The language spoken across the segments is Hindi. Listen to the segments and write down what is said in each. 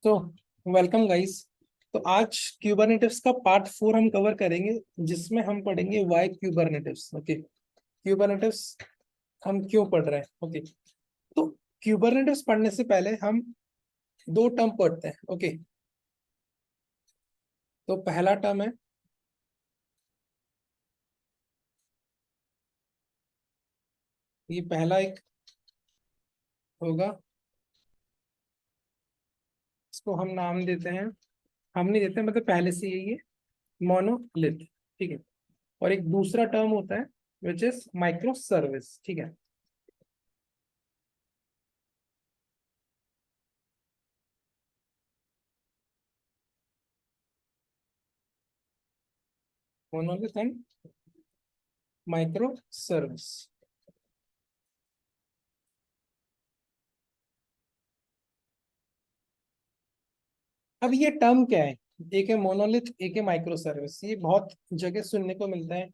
तो वेलकम गाइस। तो आज क्यूबरनेटिव्स का पार्ट 4 हम कवर करेंगे, जिसमें हम पढ़ेंगे वाई क्यूबरनेटिव्स। ओके, क्यूबरनेटिव्स हम क्यों पढ़ रहे हैं। ओके, तो क्यूबरनेटिव्स पढ़ने से पहले हम दो टर्म पढ़ते हैं। ओके, तो पहला टर्म है, ये पहला एक होगा, इसको हम नाम देते हैं, हम नहीं देते मतलब पहले से यही है, मोनोलिथ। ठीक है, और एक दूसरा टर्म होता है विच इज माइक्रो सर्विस। ठीक है, मोनोलिथ एंड माइक्रो सर्विस। अब ये टर्म क्या है, एक है मोनोलिथ, एक है माइक्रो सर्विस। ये बहुत जगह सुनने को मिलता है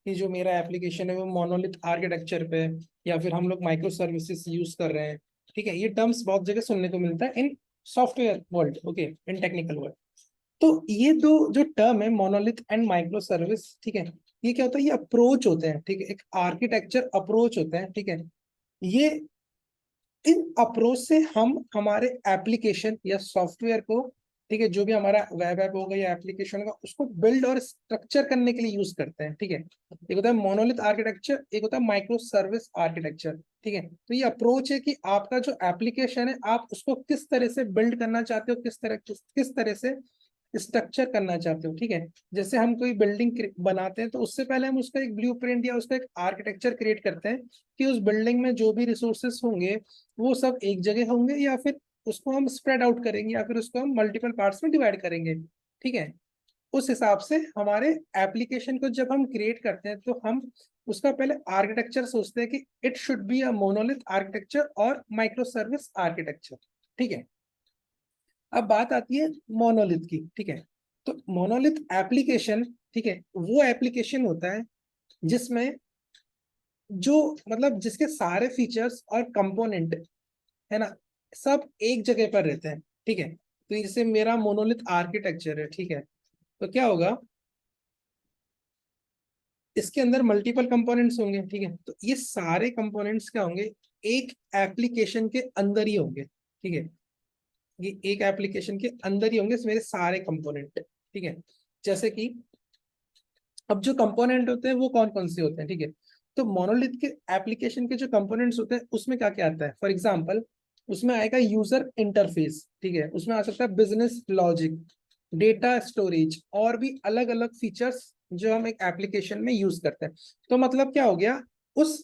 कि जो मेरा एप्लीकेशन है वो मोनोलिथ आर्किटेक्चर पे है, या फिर हम लोग माइक्रो सर्विसेज यूज कर रहे हैं। ठीक है, ये टर्म्स बहुत जगह सुनने को मिलता है in software world, okay, in technical world. तो ये दो जो टर्म है, मोनोलिथ एंड माइक्रो सर्विस, ठीक है, ये क्या होता है, ये अप्रोच होते हैं। ठीक है, एक आर्किटेक्चर अप्रोच होते हैं। ठीक है, ये इन अप्रोच से हम हमारे एप्लीकेशन या सॉफ्टवेयर को, ठीक है, जो भी हमारा वेब ऐप होगा या एप्लीकेशन होगा, उसको बिल्ड और स्ट्रक्चर करने के लिए यूज करते हैं। ठीक है, एक होता है मोनोलिथ आर्किटेक्चर, एक होता है माइक्रो सर्विस आर्किटेक्चर। ठीक है, तो ये अप्रोच है कि आपका जो एप्लीकेशन है, आप उसको किस तरह से बिल्ड करना चाहते हो, किस तरह से स्ट्रक्चर करना चाहते हो। ठीक है, जैसे हम कोई बिल्डिंग बनाते हैं तो उससे पहले हम उसका एक ब्लूप्रिंट या उसका एक आर्किटेक्चर क्रिएट करते हैं कि उस बिल्डिंग में जो भी रिसोर्सेस होंगे वो सब एक जगह होंगे, या फिर उसको हम स्प्रेड आउट करेंगे, या फिर उसको हम मल्टीपल पार्ट्स में डिवाइड करेंगे। ठीक है, उस हिसाब से हमारे एप्लीकेशन को जब हम क्रिएट करते हैं तो हम उसका पहले आर्किटेक्चर सोचते हैं कि it should be a monolith architecture और माइक्रो सर्विस आर्किटेक्चर। ठीक है, अब बात आती है मोनोलिथ की। ठीक है, तो मोनोलिथ एप्लीकेशन, ठीक है, वो एप्लीकेशन होता है जिसमें जो मतलब जिसके सारे फीचर्स और कंपोनेंट है ना, सब एक जगह पर रहते हैं। ठीक है, तो जैसे मेरा मोनोलिथ आर्किटेक्चर है, ठीक है, तो क्या होगा, इसके अंदर मल्टीपल कंपोनेंट्स होंगे। ठीक है, तो ये सारे कंपोनेंट्स क्या होंगे, एक एप्लीकेशन के अंदर ही होंगे। ठीक है, ये एक एप्लीकेशन के अंदर ही होंगे मेरे सारे कंपोनेंट। ठीक है, जैसे कि अब जो कंपोनेंट होते हैं वो कौन कौन से होते हैं। ठीक है, तो मोनोलिथ के एप्लीकेशन के जो कंपोनेंट्स होते हैं उसमें क्या क्या आता है, फॉर एग्जांपल उसमें आएगा यूजर इंटरफेस। ठीक है, उसमें आ सकता है बिजनेस लॉजिक, डेटा स्टोरेज, और भी अलग अलग फीचर्स जो हम एक एप्लीकेशन में यूज करते हैं। तो मतलब क्या हो गया, उस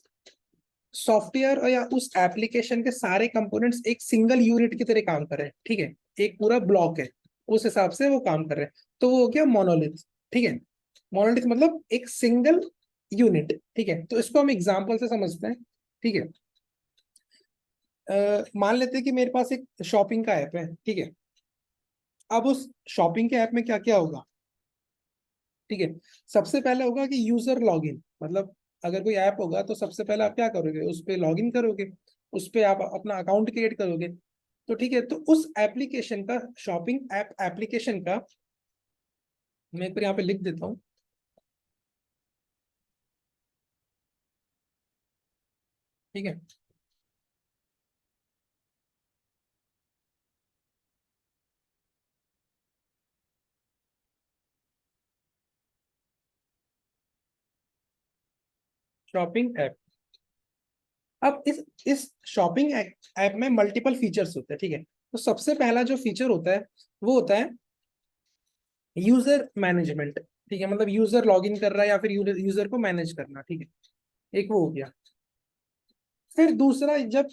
सॉफ्टवेयर या उस एप्लीकेशन के सारे कंपोनेंट्स एक सिंगल यूनिट की तरह काम कर रहे हैं। ठीक है, एक पूरा ब्लॉक है, उस हिसाब से वो काम कर रहे हैं, तो वो हो गया मोनोलिथ। ठीक है, मोनोलिथ मतलब एक सिंगल यूनिट। ठीक है, तो इसको हम एग्जांपल से समझते हैं। ठीक है, मान लेते हैं कि मेरे पास एक शॉपिंग का ऐप है। ठीक है, अब उस शॉपिंग के ऐप में क्या क्या होगा। ठीक है, सबसे पहले होगा कि यूजर लॉगिन, मतलब अगर कोई ऐप होगा तो सबसे पहले आप क्या करोगे, उस पर लॉगिन करोगे, उस पर आप अपना अकाउंट क्रिएट करोगे। तो ठीक है, तो उस एप्लीकेशन का, शॉपिंग ऐप एप्लीकेशन का, मैं एक बार यहाँ पे लिख देता हूँ। ठीक है, शॉपिंग ऐप। अब इस शॉपिंग ऐप में मल्टीपल फीचर्स होते हैं। ठीक है, तो सबसे पहला जो फीचर होता है वो होता है यूजर मैनेजमेंट। ठीक है, मतलब यूजर लॉगिन कर रहा है या फिर यूजर को मैनेज करना। ठीक है, एक वो हो गया। फिर दूसरा, जब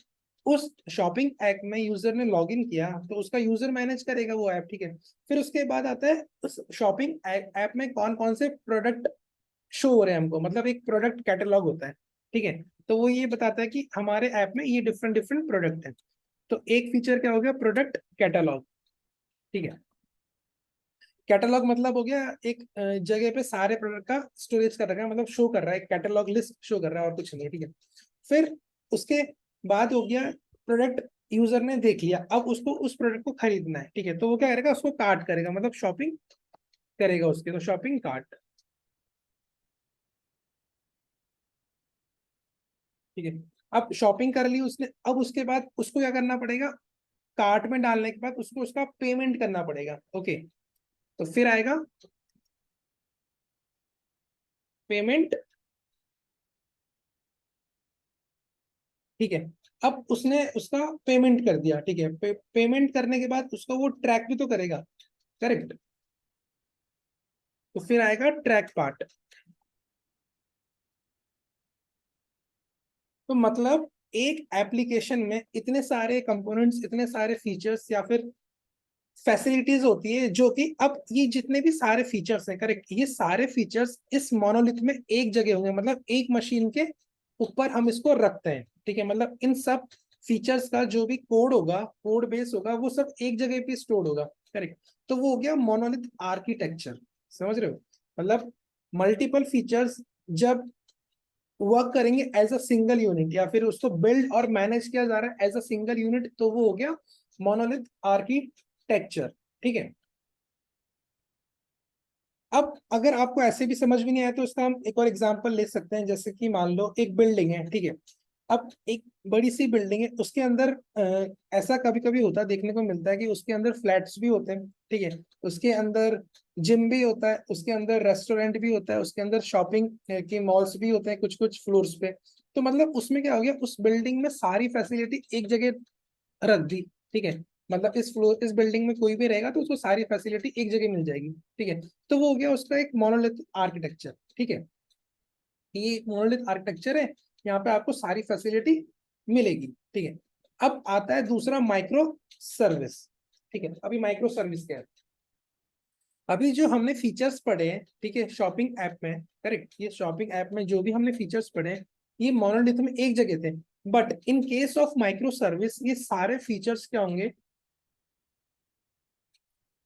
उस शॉपिंग ऐप में यूजर ने लॉगिन किया तो उसका यूजर मैनेज करेगा वो ऐप। ठीक है, फिर उसके बाद आता है उस शॉपिंग ऐप में कौन कौन से प्रोडक्ट शो हो रहे हैं हमको, मतलब एक प्रोडक्ट कैटलॉग होता है। ठीक है, तो वो ये बताता है कि हमारे ऐप में ये डिफरेंट डिफरेंट प्रोडक्ट हैं। तो एक फीचर क्या हो गया, प्रोडक्ट कैटलॉग। ठीक है, कैटलॉग मतलब हो गया एक जगह पे सारे प्रोडक्ट का स्टोरेज कर रखा है, मतलब शो कर रहा है, कैटलॉग लिस्ट शो कर रहा है और कुछ नहीं। ठीक है, फिर उसके बाद हो गया प्रोडक्ट यूजर ने देख लिया, अब उसको उस प्रोडक्ट को खरीदना है, ठीक है, तो वो क्या करेगा, उसको कार्ट करेगा, मतलब शॉपिंग करेगा उसके, तो शॉपिंग कार्ट, ठीक है। अब शॉपिंग कर ली उसने, अब उसके बाद उसको क्या करना पड़ेगा, कार्ट में डालने के बाद उसको उसका पेमेंट करना पड़ेगा, ओके। तो फिर आएगा पेमेंट, ठीक है। अब उसने उसका पेमेंट कर दिया, ठीक है, पेमेंट करने के बाद उसका वो ट्रैक भी तो करेगा, करेक्ट। तो फिर आएगा ट्रैक पार्ट। तो मतलब एक एप्लीकेशन में इतने सारे कंपोनेंट्स, इतने सारे फीचर्स या फिर फैसिलिटीज होती है, जो कि अब ये जितने भी सारे फीचर्स हैं, करेक्ट, ये सारे फीचर्स इस मोनोलिथ में एक जगह होंगे, मतलब एक मशीन के ऊपर हम इसको रखते हैं, ठीक है। मतलब इन सब फीचर्स का जो भी कोड होगा, कोड बेस होगा, वो सब एक जगह पे स्टोर होगा, करेक्ट। तो वो हो गया मोनोलिथ आर्किटेक्चर, समझ रहे हो। मतलब मल्टीपल फीचर्स जब वर्क करेंगे एज अ सिंगल यूनिट, या फिर उसको बिल्ड और मैनेज किया जा रहा है एज अ सिंगल यूनिट, तो वो हो गया मोनोलिथ आर्किटेक्चर, ठीक है। अब अगर आपको ऐसे भी समझ में नहीं आया तो इसका हम एक और एग्जांपल ले सकते हैं, जैसे कि मान लो एक बिल्डिंग है, ठीक है। अब एक बड़ी सी बिल्डिंग है, उसके अंदर ऐसा कभी कभी होता है, देखने को मिलता है कि उसके अंदर फ्लैट्स भी होते हैं, ठीक है। उसके अंदर जिम भी होता है, उसके अंदर रेस्टोरेंट भी होता है, उसके अंदर शॉपिंग के मॉल्स भी होते हैं कुछ कुछ फ्लोर्स पे। तो मतलब उसमें क्या हो गया, उस बिल्डिंग में सारी फैसिलिटी एक जगह रख दी, ठीक है। मतलब इस फ्लोर, इस बिल्डिंग में कोई भी रहेगा तो उसको सारी फैसिलिटी एक जगह मिल जाएगी, ठीक है। तो वो हो गया उसका एक मोनोलिथ आर्किटेक्चर, ठीक है। ये एक मोनोलिथ आर्किटेक्चर है, यहाँ पे आपको सारी फैसिलिटी मिलेगी, ठीक है। अब आता है दूसरा, माइक्रो सर्विस, ठीक है। अभी माइक्रो सर्विस क्या है, अभी जो हमने फीचर्स पढ़े हैं, ठीक है, शॉपिंग ऐप में, करेक्ट, ये शॉपिंग ऐप में जो भी हमने फीचर्स पढ़े हैं, ये मोनोलिथ में एक जगह थे। But in case of micro service ये सारे फीचर्स क्या होंगे,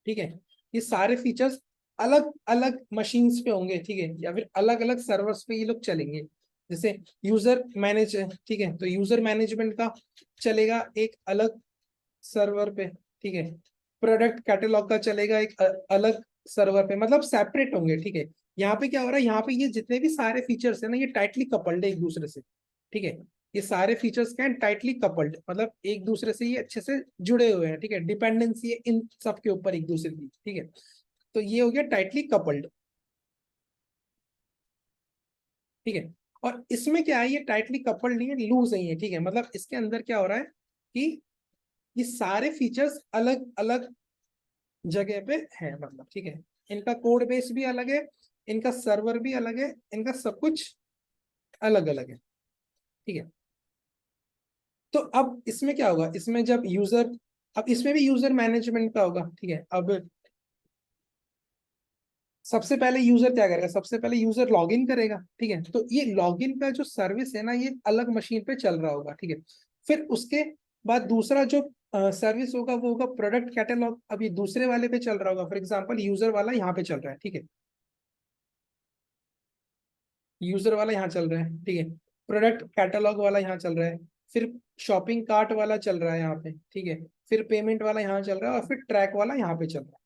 ठीक है, ये सारे फीचर्स अलग अलग मशीन्स पे होंगे, ठीक है, या फिर अलग अलग सर्वर्स पे ये लोग चलेंगे। जैसे यूजर मैनेज, ठीक है, तो यूजर मैनेजमेंट का चलेगा एक अलग सर्वर पे, ठीक है। प्रोडक्ट कैटलॉग का चलेगा एक अलग सर्वर पे, मतलब सेपरेट होंगे, ठीक है। यहाँ पे क्या हो रहा है, यहाँ पे ये जितने भी सारे फीचर्स है ना, ये टाइटली कपल्ड है एक दूसरे से, ठीक है। ये सारे फीचर्स क्या है, टाइटली कपल्ड, मतलब एक दूसरे से ये अच्छे से जुड़े हुए हैं, ठीक है। डिपेंडेंसी है इन सब के ऊपर एक दूसरे की, ठीक है। तो ये हो गया टाइटली कपल्ड, ठीक है। और इसमें क्या है, ये टाइटली कपल्ड नहीं है, लूज नहीं है, ठीक है। मतलब इसके अंदर क्या हो रहा है कि ये सारे फीचर्स अलग अलग जगह पे है, मतलब ठीक है। इनका कोड बेस भी अलग है, इनका सर्वर भी अलग है, इनका सब कुछ अलग अलग है, ठीक है। तो अब इसमें क्या होगा, इसमें जब यूजर, अब इसमें भी यूजर मैनेजमेंट का होगा, ठीक है। अब सबसे पहले यूजर क्या करेगा, सबसे पहले यूजर लॉग इन करेगा, ठीक है। तो ये लॉग इन का जो सर्विस है ना, ये अलग मशीन पे चल रहा होगा, ठीक है। फिर उसके बाद दूसरा जो सर्विस होगा वो होगा प्रोडक्ट कैटलॉग, अब ये दूसरे वाले पे चल रहा होगा, फॉर एग्जाम्पल यूजर वाला यहाँ पे चल रहा है, ठीक है। यूजर वाला यहाँ चल रहा है, ठीक है। प्रोडक्ट कैटलॉग वाला यहाँ चल रहा है, फिर शॉपिंग कार्ट वाला चल रहा है यहाँ पे, ठीक है। फिर पेमेंट वाला यहाँ चल रहा है, और फिर ट्रैक वाला यहाँ पे चल रहा है,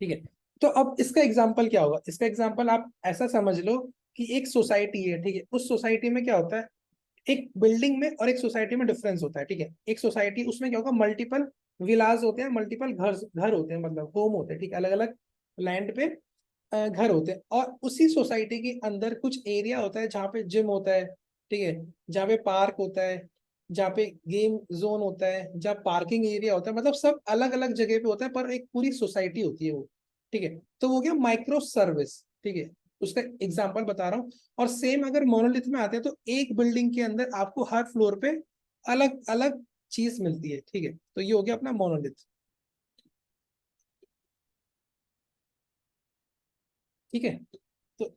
ठीक है। तो अब इसका एग्जाम्पल क्या होगा, इसका एग्जाम्पल आप ऐसा समझ लो कि एक सोसाइटी है, ठीक है। उस सोसाइटी में क्या होता है, एक बिल्डिंग में और एक सोसाइटी में डिफरेंस होता है, ठीक है। एक सोसाइटी, उसमें क्या होगा, मल्टीपल विलाज होते हैं, मल्टीपल घर घर होते हैं, मतलब होम होते हैं, ठीक है, अलग अलग लैंड पे घर होते हैं। और उसी सोसाइटी के अंदर कुछ एरिया होता है जहाँ पे जिम होता है, ठीक है, जहाँ पे पार्क होता है, जहाँ पे गेम जोन होता है, जहाँ पार्किंग एरिया होता है, मतलब सब अलग अलग जगह पे होता है, पर एक पूरी सोसाइटी होती है वो, ठीक है। तो वो क्या, माइक्रो सर्विस, ठीक है, उसका एग्जाम्पल बता रहा हूँ। और सेम अगर मोनोलिथ में आते हैं तो एक बिल्डिंग के अंदर आपको हर फ्लोर पे अलग अलग चीज मिलती है, ठीक है। तो ये हो गया अपना मोनोलिथ, ठीक है। तो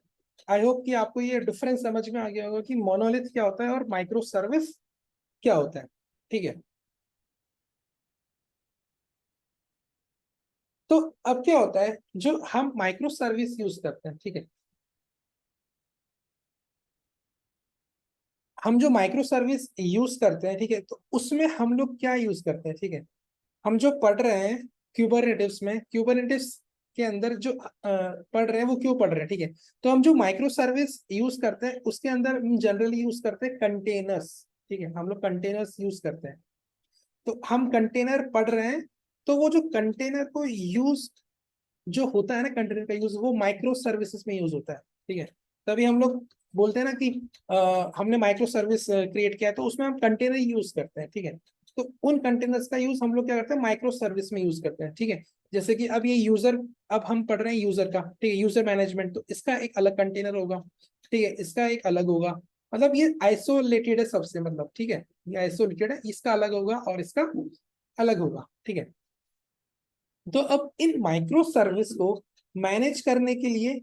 आई होप कि आपको ये डिफरेंस समझ में आ गया होगा कि मोनोलिथ क्या होता है और माइक्रो सर्विस क्या होता है, ठीक है। तो अब क्या होता है, जो हम माइक्रो सर्विस यूज करते हैं, ठीक है, हम जो माइक्रो सर्विस यूज करते हैं, ठीक है, तो उसमें हम लोग क्या यूज करते हैं, ठीक है, हम जो पढ़ रहे हैं क्यूबरनेटिव्स में, क्यूबरनेटिव्स के अंदर जो पढ़ रहे हैं वो क्यों पढ़ रहे हैं, ठीक है, तो हम जो माइक्रो सर्विस यूज करते हैं उसके अंदर हम जनरली यूज करते हैं कंटेनर्स, ठीक है, हम लोग कंटेनर्स यूज करते हैं। तो हम कंटेनर पढ़ रहे हैं, तो वो जो कंटेनर को यूज जो होता है ना, कंटेनर का यूज वो माइक्रो सर्विसेज में यूज होता है, ठीक है। तभी हम लोग बोलते हैं ना कि हमने माइक्रो सर्विस क्रिएट किया है, तो उसमें हम कंटेनर यूज करते हैं, ठीक है। तो उन कंटेनर्स का यूज हम लोग क्या करते हैं, माइक्रो सर्विस में यूज करते हैं, ठीक है। जैसे कि अब ये यूजर, अब हम पढ़ रहे हैं यूजर का, ठीक है, यूजर मैनेजमेंट, तो इसका एक अलग कंटेनर होगा, ठीक है, इसका एक अलग होगा, मतलब ये आइसोलेटेड है सबसे, मतलब ठीक है, ये आइसोलेटेड है, इसका अलग होगा और इसका अलग होगा, ठीक है। तो अब इन माइक्रो सर्विस को मैनेज करने के लिए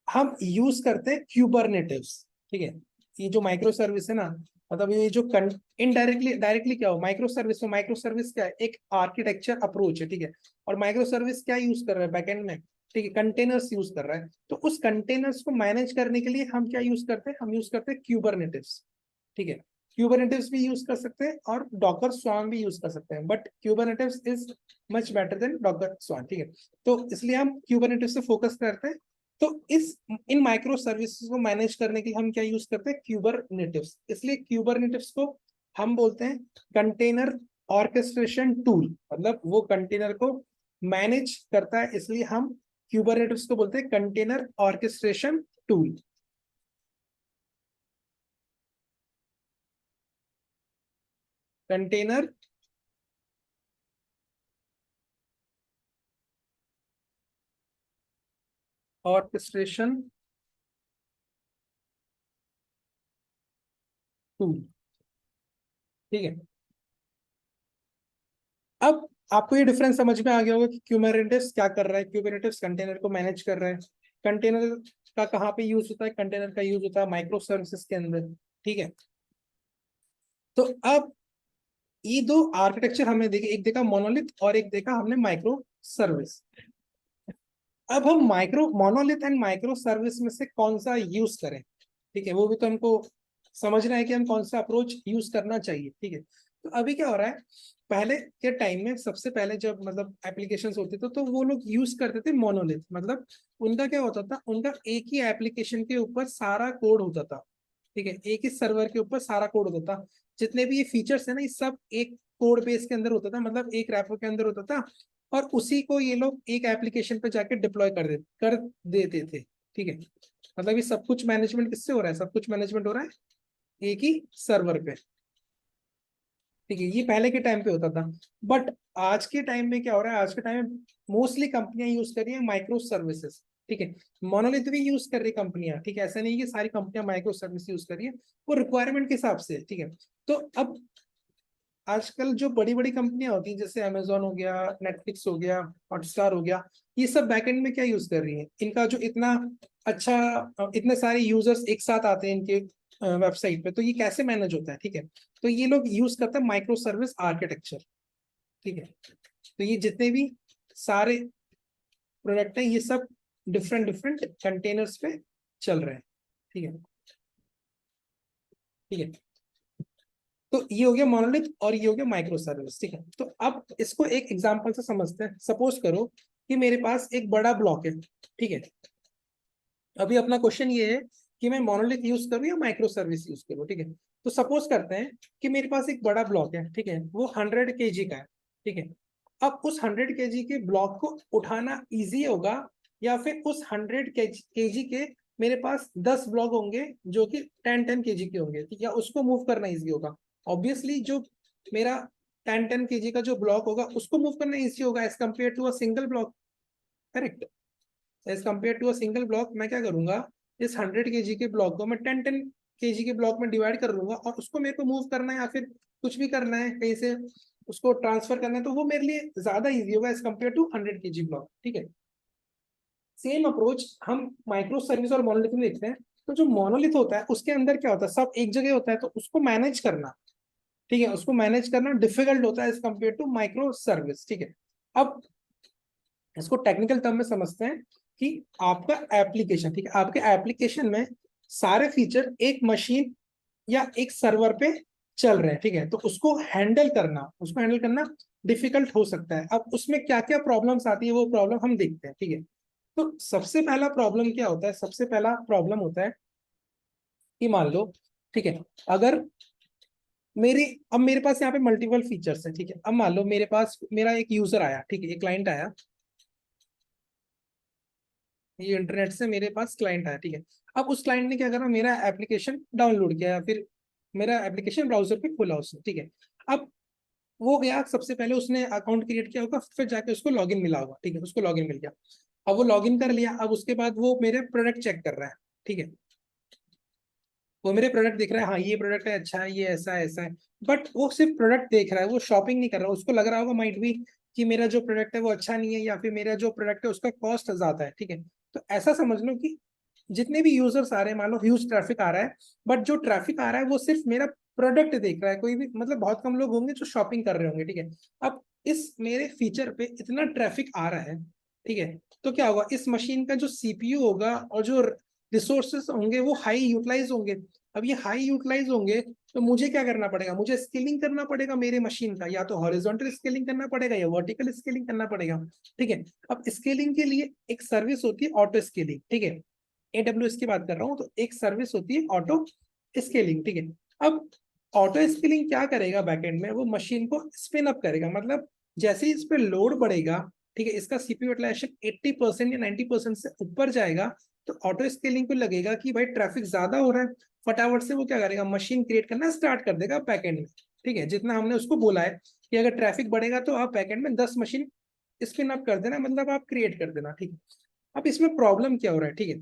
हम यूज करते हैं क्यूबरनेटिव्स, ठीक है। ये जो माइक्रो सर्विस है ना, मतलब ये जो इनडायरेक्टली डायरेक्टली क्या हो माइक्रो सर्विस, तो माइक्रो सर्विस क्या है, एक आर्किटेक्चर अप्रोच है, ठीक है। और माइक्रो सर्विस क्या यूज कर रहा है बैकएंड में, ठीक है, कंटेनर्स यूज कर रहा है, तो उस कंटेनर्स को मैनेज करने के लिए हम क्या यूज करते हैं, हम यूज करते हैं क्यूबरनेटिव्स, ठीक है। क्यूबरनेटिव्स भी यूज कर सकते हैं और डॉकर स्वान भी यूज कर सकते हैं, but Kubernetes is much better than Docker swarm, ठीक है। तो इसलिए हम क्यूबरनेटिव्स से फोकस करते हैं। तो इस इन माइक्रो सर्विसेज को मैनेज करने के लिए हम क्या यूज करते हैं, क्यूबरनेटिव्स, इसलिए क्यूबरनेटिव्स को हम बोलते हैं कंटेनर ऑर्केस्ट्रेशन टूल, मतलब वो कंटेनर को मैनेज करता है, इसलिए हम क्यूबरनेटिव्स को बोलते हैं container orchestration tool. Container orchestration tool, ठीक है। अब आपको ये डिफरेंस समझ में आ गया होगा कि क्यूबरनेटिव्स क्या कर रहा है, क्यूबरनेटिव्स कंटेनर को मैनेज कर रहा है, कंटेनर का कहाँ पे यूज होता है, कंटेनर का यूज होता है माइक्रो सर्विसेज के अंदर, ठीक है। तो अब ये दो आर्किटेक्चर हमने देखे, एक देखा मोनोलिथ और एक देखा हमने माइक्रो सर्विस। अब हम micro monolith and micro service में से कौन सा यूज करें, ठीक है, वो भी तो हमको समझना है कि हम कौन सा अप्रोच यूज करना चाहिए, ठीक है। तो अभी क्या हो रहा है, पहले के टाइम में सबसे पहले जब मतलब एप्लीकेशंस होते थे तो वो लोग यूज करते थे मोनोलिथ, मतलब उनका क्या होता था, उनका एक ही एप्लीकेशन के ऊपर सारा कोड होता था, ठीक है, एक ही सर्वर के ऊपर सारा कोड होता था, जितने भी ये फीचर्स है ना, ये सब एक कोड बेस के अंदर होता था, मतलब एक रैपर के अंदर होता था, और उसी को ये लोग एक एप्लीकेशन पे जाके डिप्लॉय कर देते थे, ठीक है। मतलब ये सब कुछ मैनेजमेंट किससे हो रहा है, सब कुछ मैनेजमेंट हो रहा है एक ही सर्वर पे, ठीक है, ये पहले के टाइम पे होता था। बट आज के टाइम में क्या हो रहा है, आज के टाइम में मोस्टली कंपनियां यूज कर रही है माइक्रो सर्विसेज, ठीक है। मोनोलिथ भी यूज कर रही कंपनियां, ठीक है, ऐसा नहीं कि सारी कंपनियां माइक्रो सर्विस यूज कर रही है, वो रिक्वायरमेंट के हिसाब से, ठीक है। तो अब आजकल जो बड़ी बड़ी कंपनियां होती हैं, जैसे अमेजोन हो गया, नेटफ्लिक्स हो गया, हॉटस्टार हो गया, ये सब बैकएंड में क्या यूज कर रही है, इनका जो इतना अच्छा इतने सारे यूजर्स एक साथ आते हैं इनके वेबसाइट पे, तो ये कैसे मैनेज होता है, ठीक है। तो ये लोग यूज करते हैं माइक्रो सर्विस आर्किटेक्चर, ठीक है। तो ये जितने भी सारे प्रोडक्ट हैं, ये सब डिफरेंट डिफरेंट कंटेनर्स पे चल रहे हैं, ठीक है, ठीक है। तो ये हो गया मोनोलिथ और ये हो गया माइक्रो सर्विस, ठीक है। तो अब इसको एक एग्जांपल से समझते हैं। सपोज करो कि मेरे पास एक बड़ा ब्लॉक है, ठीक है। अभी अपना क्वेश्चन ये है कि मैं मोनोलिथ यूज करूँ या माइक्रो सर्विस यूज करूँ, ठीक है। तो सपोज करते हैं कि मेरे पास एक बड़ा ब्लॉक है, ठीक है, वो 100 kg का है, ठीक है। अब उस 100 kg के ब्लॉक को उठाना इजी होगा, या फिर उस 100 kg के मेरे पास 10 ब्लॉक होंगे जो कि 10 10 kg के होंगे, ठीक है, उसको मूव करना इजी होगा। ऑब्वियसली जो मेरा 10 10 kg का जो ब्लॉक होगा उसको मूव करना इजी होगा as compare to a single block, correct. As compare to a single block मैं क्या करूंगा, इस 100 kg के ब्लॉक को मैं 10 10 kg के ब्लॉक में डिवाइड कर लूंगा, और उसको मेरे को मूव करना है या फिर कुछ भी करना है कहीं से उसको ट्रांसफर करना है, तो वो मेरे लिए ज्यादा इजी होगा as compare to 100 kg block, ठीक है। सेम अप्रोच हम माइक्रो सर्विस और मोनोलिथ में देखते हैं। तो जो मोनोलिथ होता है उसके अंदर क्या होता है, सब एक जगह होता है, तो उसको मैनेज करना, ठीक है, उसको मैनेज करना डिफिकल्ट होता है as compare to micro service, ठीक है। अब इसको टेक्निकल टर्म में समझते हैं कि आपका एप्लीकेशन, ठीक है, आपके एप्लीकेशन में सारे फीचर एक मशीन या एक सर्वर पे चल रहे हैं, ठीक है, तो उसको हैंडल करना डिफिकल्ट हो सकता है। अब उसमें क्या क्या प्रॉब्लम्स आती है वो प्रॉब्लम हम देखते हैं, ठीक है। तो सबसे पहला प्रॉब्लम क्या होता है, सबसे पहला प्रॉब्लम होता है कि मान लो, ठीक है, अगर अब मेरे पास यहाँ पे मल्टीपल फीचर्स है, ठीक है। अब मान लो मेरे पास मेरा एक यूजर आया, ठीक है, एक क्लाइंट आया, ये इंटरनेट से मेरे पास क्लाइंट आया, ठीक है। अब उस क्लाइंट ने क्या करा, मेरा एप्लीकेशन डाउनलोड किया या फिर मेरा एप्लीकेशन ब्राउजर पे खोला उसने, ठीक है। अब वो गया, सबसे पहले उसने अकाउंट क्रिएट किया होगा, फिर जाके उसको लॉगिन मिला होगा, ठीक है, उसको लॉगिन मिल गया। अब वो लॉगिन कर लिया, अब उसके बाद वो मेरे प्रोडक्ट चेक कर रहा है, ठीक है। वो मेरे प्रोडक्ट देख रहा है, हाँ ये प्रोडक्ट है, अच्छा है, ये ऐसा है ऐसा है। बट वो सिर्फ प्रोडक्ट देख रहा है, वो शॉपिंग नहीं कर रहा। उसको लग रहा होगा माइट भी कि मेरा जो प्रोडक्ट है वो अच्छा नहीं है, या फिर मेरा जो प्रोडक्ट है उसका कॉस्ट ज्यादा है, ठीक है। तो ऐसा समझ लो कि जितने भी यूजर्स आ रहे हैं, मान लो ह्यूज ट्रैफिक आ रहा है, बट जो ट्रैफिक आ रहा है वो सिर्फ मेरा प्रोडक्ट देख रहा है। कोई भी मतलब बहुत कम लोग होंगे जो शॉपिंग कर रहे होंगे, ठीक है। अब इस मेरे फीचर पे इतना ट्रैफिक आ रहा है, ठीक है, तो क्या होगा, इस मशीन का जो सीपीयू होगा और जो रिसोर्सेस होंगे वो हाई यूटिलाइज होंगे। अब ये हाई यूटिलाइज होंगे तो मुझे क्या करना पड़ेगा, मुझे स्केलिंग करना पड़ेगा मेरे मशीन का, या तो हॉरिजॉन्टल स्केलिंग करना पड़ेगा या वर्टिकल स्केलिंग करना पड़ेगा, ठीक है। अब स्केलिंग के लिए एक सर्विस होती है ऑटो स्केलिंग, ठीक है, एडब्ल्यूएस की बात कर रहा हूँ, तो एक सर्विस होती है ऑटो स्केलिंग, ठीक है। अब ऑटो स्केलिंग क्या करेगा, बैकएंड में वो मशीन को स्पिन अप करेगा, मतलब जैसे ही इस पे लोड बढ़ेगा, ठीक है, इसका सीपीयू यूटिलाइजेशन 80% या 90% से ऊपर जाएगा, तो ऑटो स्केलिंग को लगेगा कि भाई ट्रैफिक ज्यादा हो रहा है, फटाफट से वो क्या करेगा, मशीन क्रिएट करना स्टार्ट कर देगा बैकएंड में, ठीक है। जितना हमने उसको बोला है कि अगर ट्रैफिक बढ़ेगा तो आप बैकएंड में 10 मशीन स्पिन अप कर देना, मतलब आप क्रिएट कर देना, ठीक है। अब इसमें प्रॉब्लम क्या हो रहा है, ठीक है,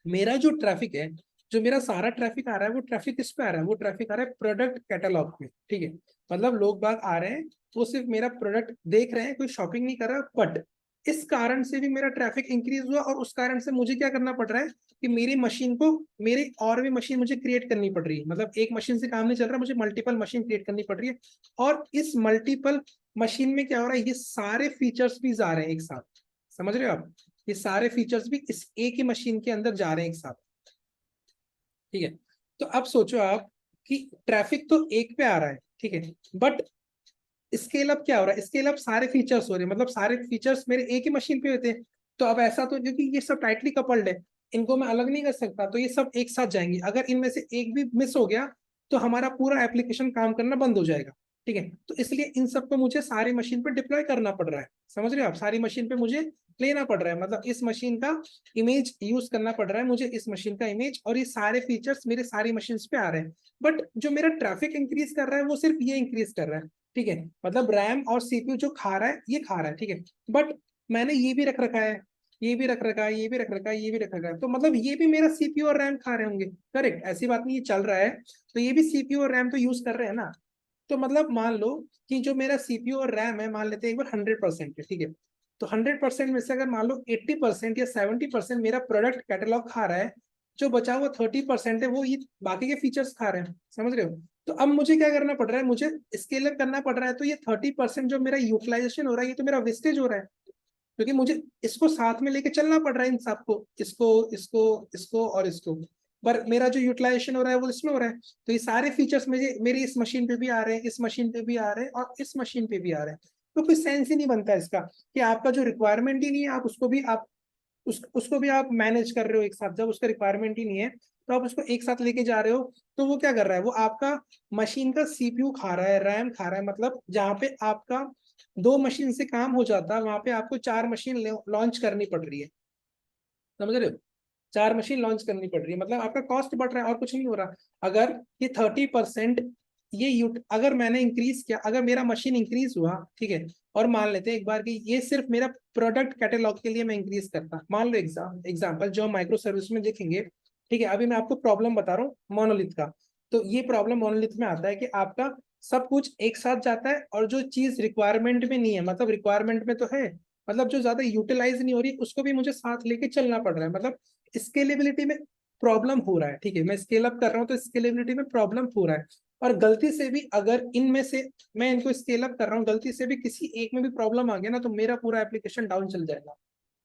मेरा जो ट्रैफिक है, जो मेरा सारा ट्रैफिक आ रहा है, वो ट्रैफिक किस पे आ रहा है, वो ट्रैफिक आ रहा है प्रोडक्ट कैटलॉग में, ठीक है। मतलब लोग बाग आ रहे हैं, वो सिर्फ मेरा प्रोडक्ट देख रहे हैं, कोई शॉपिंग नहीं कर रहा, बट इस कारण से भी मेरा ट्रैफिक इंक्रीज हुआ, और उस कारण से मुझे क्या करना पड़ रहा है कि मेरी मशीन को, मेरी और भी मशीन मुझे क्रिएट करनी पड़ रही है, मतलब एक मशीन से काम नहीं चल रहा, मुझे मल्टीपल मशीन क्रिएट करनी पड़ रही है। और इस मल्टीपल मशीन में क्या हो रहा है, ये सारे फीचर्स भी जा रहे हैं एक साथ, समझ रहे हो आप, ये सारे फीचर्स भी इस एक ही मशीन के अंदर जा रहे हैं एक साथ, ठीक है। तो अब सोचो आप कि ट्रैफिक तो एक पे आ रहा है, ठीक है, बट स्केल अप क्या हो रहा है, स्केल अप सारे फीचर्स हो रहे हैं, मतलब सारे फीचर्स मेरे एक ही मशीन पे होते हैं। तो अब ऐसा तो, क्योंकि ये सब टाइटली कपल्ड है, इनको मैं अलग नहीं कर सकता, तो ये सब एक साथ जाएंगे, अगर इनमें से एक भी मिस हो गया तो हमारा पूरा एप्लीकेशन काम करना बंद हो जाएगा, ठीक है। तो इसलिए इन सबको मुझे सारी मशीन पे डिप्लॉय करना पड़ रहा है, समझ रहे हो आप, सारी मशीन पे मुझे लेना पड़ रहा है, मतलब इस मशीन का इमेज यूज करना पड़ रहा है मुझे, इस मशीन का इमेज, और ये सारे फीचर्स मेरे सारी मशीन पे आ रहे हैं। बट जो मेरा ट्रैफिक इंक्रीज कर रहा है वो सिर्फ ये इंक्रीज कर रहा है, ठीक है, मतलब रैम और सीपीयू जो खा रहा है ये खा रहा है, ठीक है। बट मैंने ये भी रख रखा है, ये भी रख रखा है, ये भी रख रखा है, ये भी रख रखा है, तो मतलब ये भी मेरा सीपीयू और रैम खा रहे होंगे, करेक्ट, ऐसी बात नहीं, ये चल रहा है तो ये भी सीपीयू और रैम तो यूज कर रहे हैं ना। तो मतलब मान लो कि जो मेरा सीपीयू और रैम है, मान लेते हैं एक बार 100% है, ठीक है। तो 100% में से अगर मान लो 80% या 70% मेरा प्रोडक्ट कैटलॉग खा रहा है, जो बचा हुआ 30% है वो ये बाकी के फीचर्स खा रहे हैं, समझ रहे हो। तो अब मुझे क्या करना पड़ रहा है, मुझे स्केल अप करना पड़ रहा है, तो ये 30% जो मेरा यूटिलाइजेशन हो रहा है, ये तो मेरा वेस्टेज हो रहा है, क्योंकि मुझे इसको साथ में लेके चलना पड़ रहा है इन सबको, इसको इसको इसको और इसको, पर मेरा जो यूटिलाइजेशन हो रहा है वो इसमें हो रहा है। तो ये सारे फीचर्स मुझे मेरी इस मशीन पे भी आ रहे हैं, इस मशीन पे भी आ रहे हैं, और इस मशीन पे भी आ रहे हैं। तो कोई सेंस ही नहीं बनता इसका कि आपका जो रिक्वायरमेंट ही नहीं है, आप उसको भी आप उसको भी आप मैनेज कर रहे हो एक साथ, जब उसका रिक्वायरमेंट ही नहीं है तो आप उसको एक साथ लेके जा रहे हो। तो वो क्या कर रहा है, वो आपका मशीन का सीपीयू खा रहा है, रैम खा रहा है, मतलब जहाँ पे आपका 2 मशीन से काम हो जाता है वहां पे आपको 4 मशीन लॉन्च करनी पड़ रही है, समझ रहे हो, 4 मशीन लॉन्च करनी पड़ रही है, मतलब आपका कॉस्ट बढ़ रहा है और कुछ नहीं हो रहा। अगर ये 30% अगर मैंने इंक्रीज किया, अगर मेरा मशीन इंक्रीज हुआ, ठीक है, और मान लेते हैं एक बार कि ये सिर्फ मेरा प्रोडक्ट कैटेलॉग के लिए मैं इंक्रीज करता, मान लो एग्जाम्पल जो हम माइक्रो सर्विस में देखेंगे, ठीक है, अभी मैं आपको प्रॉब्लम बता रहा हूँ मोनोलिथ का। तो ये प्रॉब्लम मोनोलिथ में आता है कि आपका सब कुछ एक साथ जाता है, और जो चीज रिक्वायरमेंट में नहीं है, मतलब रिक्वायरमेंट में तो है, मतलब जो ज्यादा यूटिलाइज नहीं हो रही उसको भी मुझे साथ लेके चलना पड़ रहा है, मतलब स्केलेबिलिटी में प्रॉब्लम हो रहा है, ठीक है, मैं स्केल अप कर रहा हूँ तो स्केलेबिलिटी में प्रॉब्लम हो रहा है। और गलती से भी अगर इनमें से मैं इनको स्केल अप कर रहा हूँ, गलती से भी किसी एक में भी प्रॉब्लम आ गया ना, तो मेरा पूरा एप्लीकेशन डाउन चल जाएगा,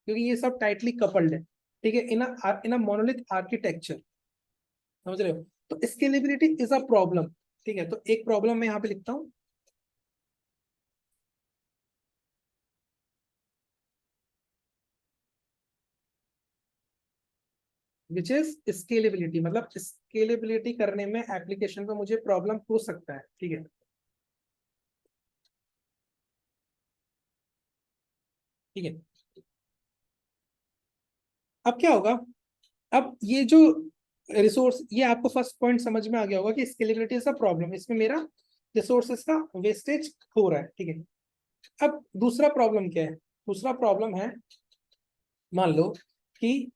क्योंकि ये सब टाइटली कपल्ड है, ठीक है, इन अ मोनोलिथ आर्किटेक्चर, समझ रहे हो। तो स्केलेबिलिटी इज अ प्रॉब्लम, ठीक है। तो एक प्रॉब्लम मैं यहाँ पे लिखता हूँ, विच इज स्केलेबिलिटी, मतलब स्केलेबिलिटी करने में एप्लीकेशन को मुझे प्रॉब्लम हो सकता है, ठीक है। ठीक है, अब क्या होगा, अब ये जो रिसोर्स, ये आपको फर्स्ट पॉइंट समझ में आ गया होगा कि स्केलेबिलिटी इज अ प्रॉब्लम, इसमें मेरा रिसोर्सेज का वेस्टेज हो रहा है, ठीक है। अब दूसरा प्रॉब्लम क्या है, दूसरा प्रॉब्लम है, मान लो कि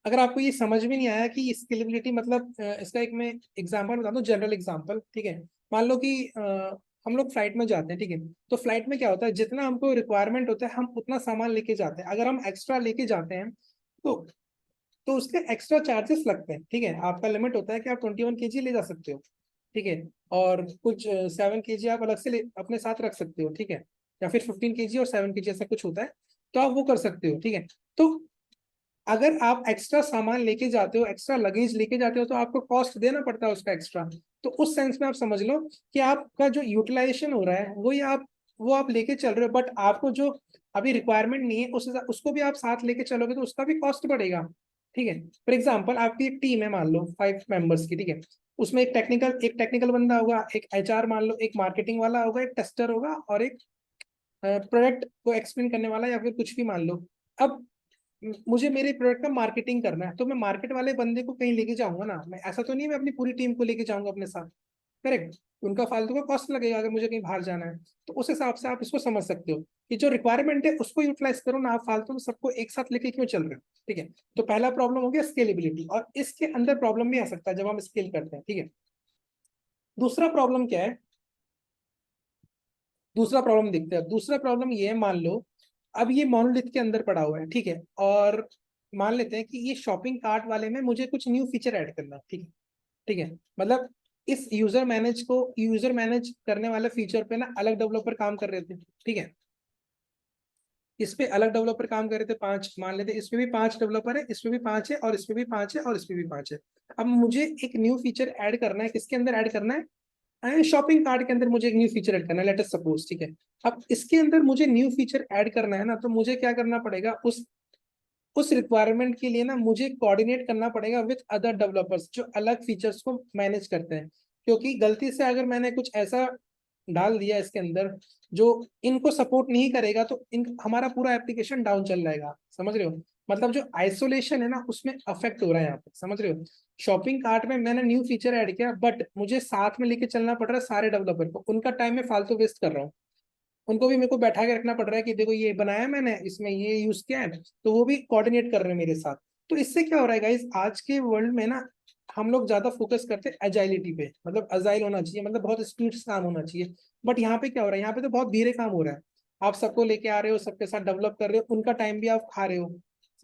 अगर आपको ये समझ में नहीं आया कि स्केलेबिलिटी मतलब इसका एक मैं एग्जांपल बता दूं, जनरल एग्जांपल, ठीक है। मान लो कि हम लोग फ्लाइट में जाते हैं, ठीक है। तो फ्लाइट में क्या होता है, जितना हमको रिक्वायरमेंट होता है हम उतना सामान लेके जाते हैं। अगर हम एक्स्ट्रा लेके जाते हैं तो उसके एक्स्ट्रा चार्जेस लगते हैं, ठीक है। आपका लिमिट होता है कि आप 21 kg ले जा सकते हो, ठीक है। और कुछ 7 kg आप अलग से अपने साथ रख सकते हो, ठीक है। या फिर 15 kg और 7 kg ऐसा कुछ होता है, तो आप वो कर सकते हो, ठीक है। तो अगर आप एक्स्ट्रा सामान लेके जाते हो, एक्स्ट्रा लगेज लेके जाते हो, तो आपको कॉस्ट देना पड़ता है उसका एक्स्ट्रा। तो उस सेंस में आप समझ लो कि आपका जो यूटिलाइजेशन हो रहा है वही आप वो आप लेके चल रहे हो, बट आपको जो अभी रिक्वायरमेंट नहीं है उसको भी आप साथ लेके चलोगे तो उसका भी कॉस्ट बढ़ेगा, ठीक है। फॉर एग्जाम्पल आपकी एक टीम है, मान लो 5 मेंबर्स की, ठीक है। उसमें एक टेक्निकल बंदा होगा, एक एचआर मान लो, एक मार्केटिंग वाला होगा, एक टेस्टर होगा, और एक प्रोडक्ट को एक्सप्लेन करने वाला, या फिर कुछ भी मान लो। अब मुझे मेरे प्रोडक्ट का मार्केटिंग करना है, तो मैं मार्केट वाले बंदे को कहीं लेके जाऊंगा ना, मैं ऐसा तो नहीं मैं अपनी पूरी टीम को लेके जाऊंगा अपने साथ, करेक्ट। उनका फालतू का कॉस्ट लगेगा अगर मुझे कहीं बाहर जाना है। तो उस हिसाब से आप इसको समझ सकते हो कि जो रिक्वायरमेंट है उसको यूटिलाइज करो ना, आप फालतू में सबको एक साथ लेके क्यों चल रहे हो, ठीक है। तो पहला प्रॉब्लम हो गया स्केलेबिलिटी, और इसके अंदर प्रॉब्लम भी आ सकता है जब हम स्केल करते हैं, ठीक है। दूसरा प्रॉब्लम क्या है, दूसरा प्रॉब्लम देखते हैं। दूसरा प्रॉब्लम ये है, मान लो अब ये मोनोलिथ के अंदर पड़ा हुआ है, ठीक है। और मान लेते हैं कि ये शॉपिंग कार्ट वाले में मुझे कुछ न्यू फीचर ऐड करना है, ठीक है। ठीक है, मतलब इस यूजर मैनेज करने वाले फीचर पे ना अलग डेवलपर काम कर रहे थे, ठीक है। इस पे अलग डेवलपर काम कर रहे थे, 5 मान लेते, इसमें भी 5 डेवलपर है, इसमें भी 5 है, और इसमें भी 5 है, और इसमें भी 5 है। अब मुझे एक न्यू फीचर ऐड करना है, किसके अंदर ऐड करना है, शॉपिंग कार्ट के अंदर मुझे एक न्यू फीचर ऐड करना है, लेट अस सपोज, ठीक है। अब इसके अंदर मुझे न्यू फीचर ऐड करना है ना, तो मुझे क्या करना पड़ेगा, उस रिक्वायरमेंट के लिए ना मुझे कोऑर्डिनेट करना पड़ेगा विद अदर डेवलपर्स जो अलग फीचर्स को मैनेज करते हैं। क्योंकि गलती से अगर मैंने कुछ ऐसा डाल दिया इसके अंदर जो इनको सपोर्ट नहीं करेगा, तो इन हमारा पूरा एप्लीकेशन डाउन चल जाएगा, समझ रहे हो। मतलब जो आइसोलेशन है ना उसमें अफेक्ट हो रहा है यहाँ पे, समझ रहे हो। शॉपिंग कार्ट में मैंने न्यू फीचर ऐड किया, बट मुझे साथ में लेके चलना पड़ रहा है सारे डेवलपर को, उनका टाइम में फालतू वेस्ट कर रहा हूँ। उनको भी मेरे को बैठा के रखना पड़ रहा है कि देखो ये बनाया मैंने, इसमें ये यूज किया है, तो वो भी कोऑर्डिनेट कर रहे हैं मेरे साथ। तो इससे क्या हो रहा है गाइस, आज के वर्ल्ड में ना हम लोग ज्यादा फोकस करते हैं एजाइलिटी पे, मतलब अजाइल होना चाहिए, मतलब बहुत स्पीड से काम होना चाहिए। बट यहाँ पे क्या हो रहा है, यहाँ पे तो बहुत धीरे काम हो रहा है। आप सबको लेके आ रहे हो, सबके साथ डेवलप कर रहे हो, उनका टाइम भी आप खा रहे हो,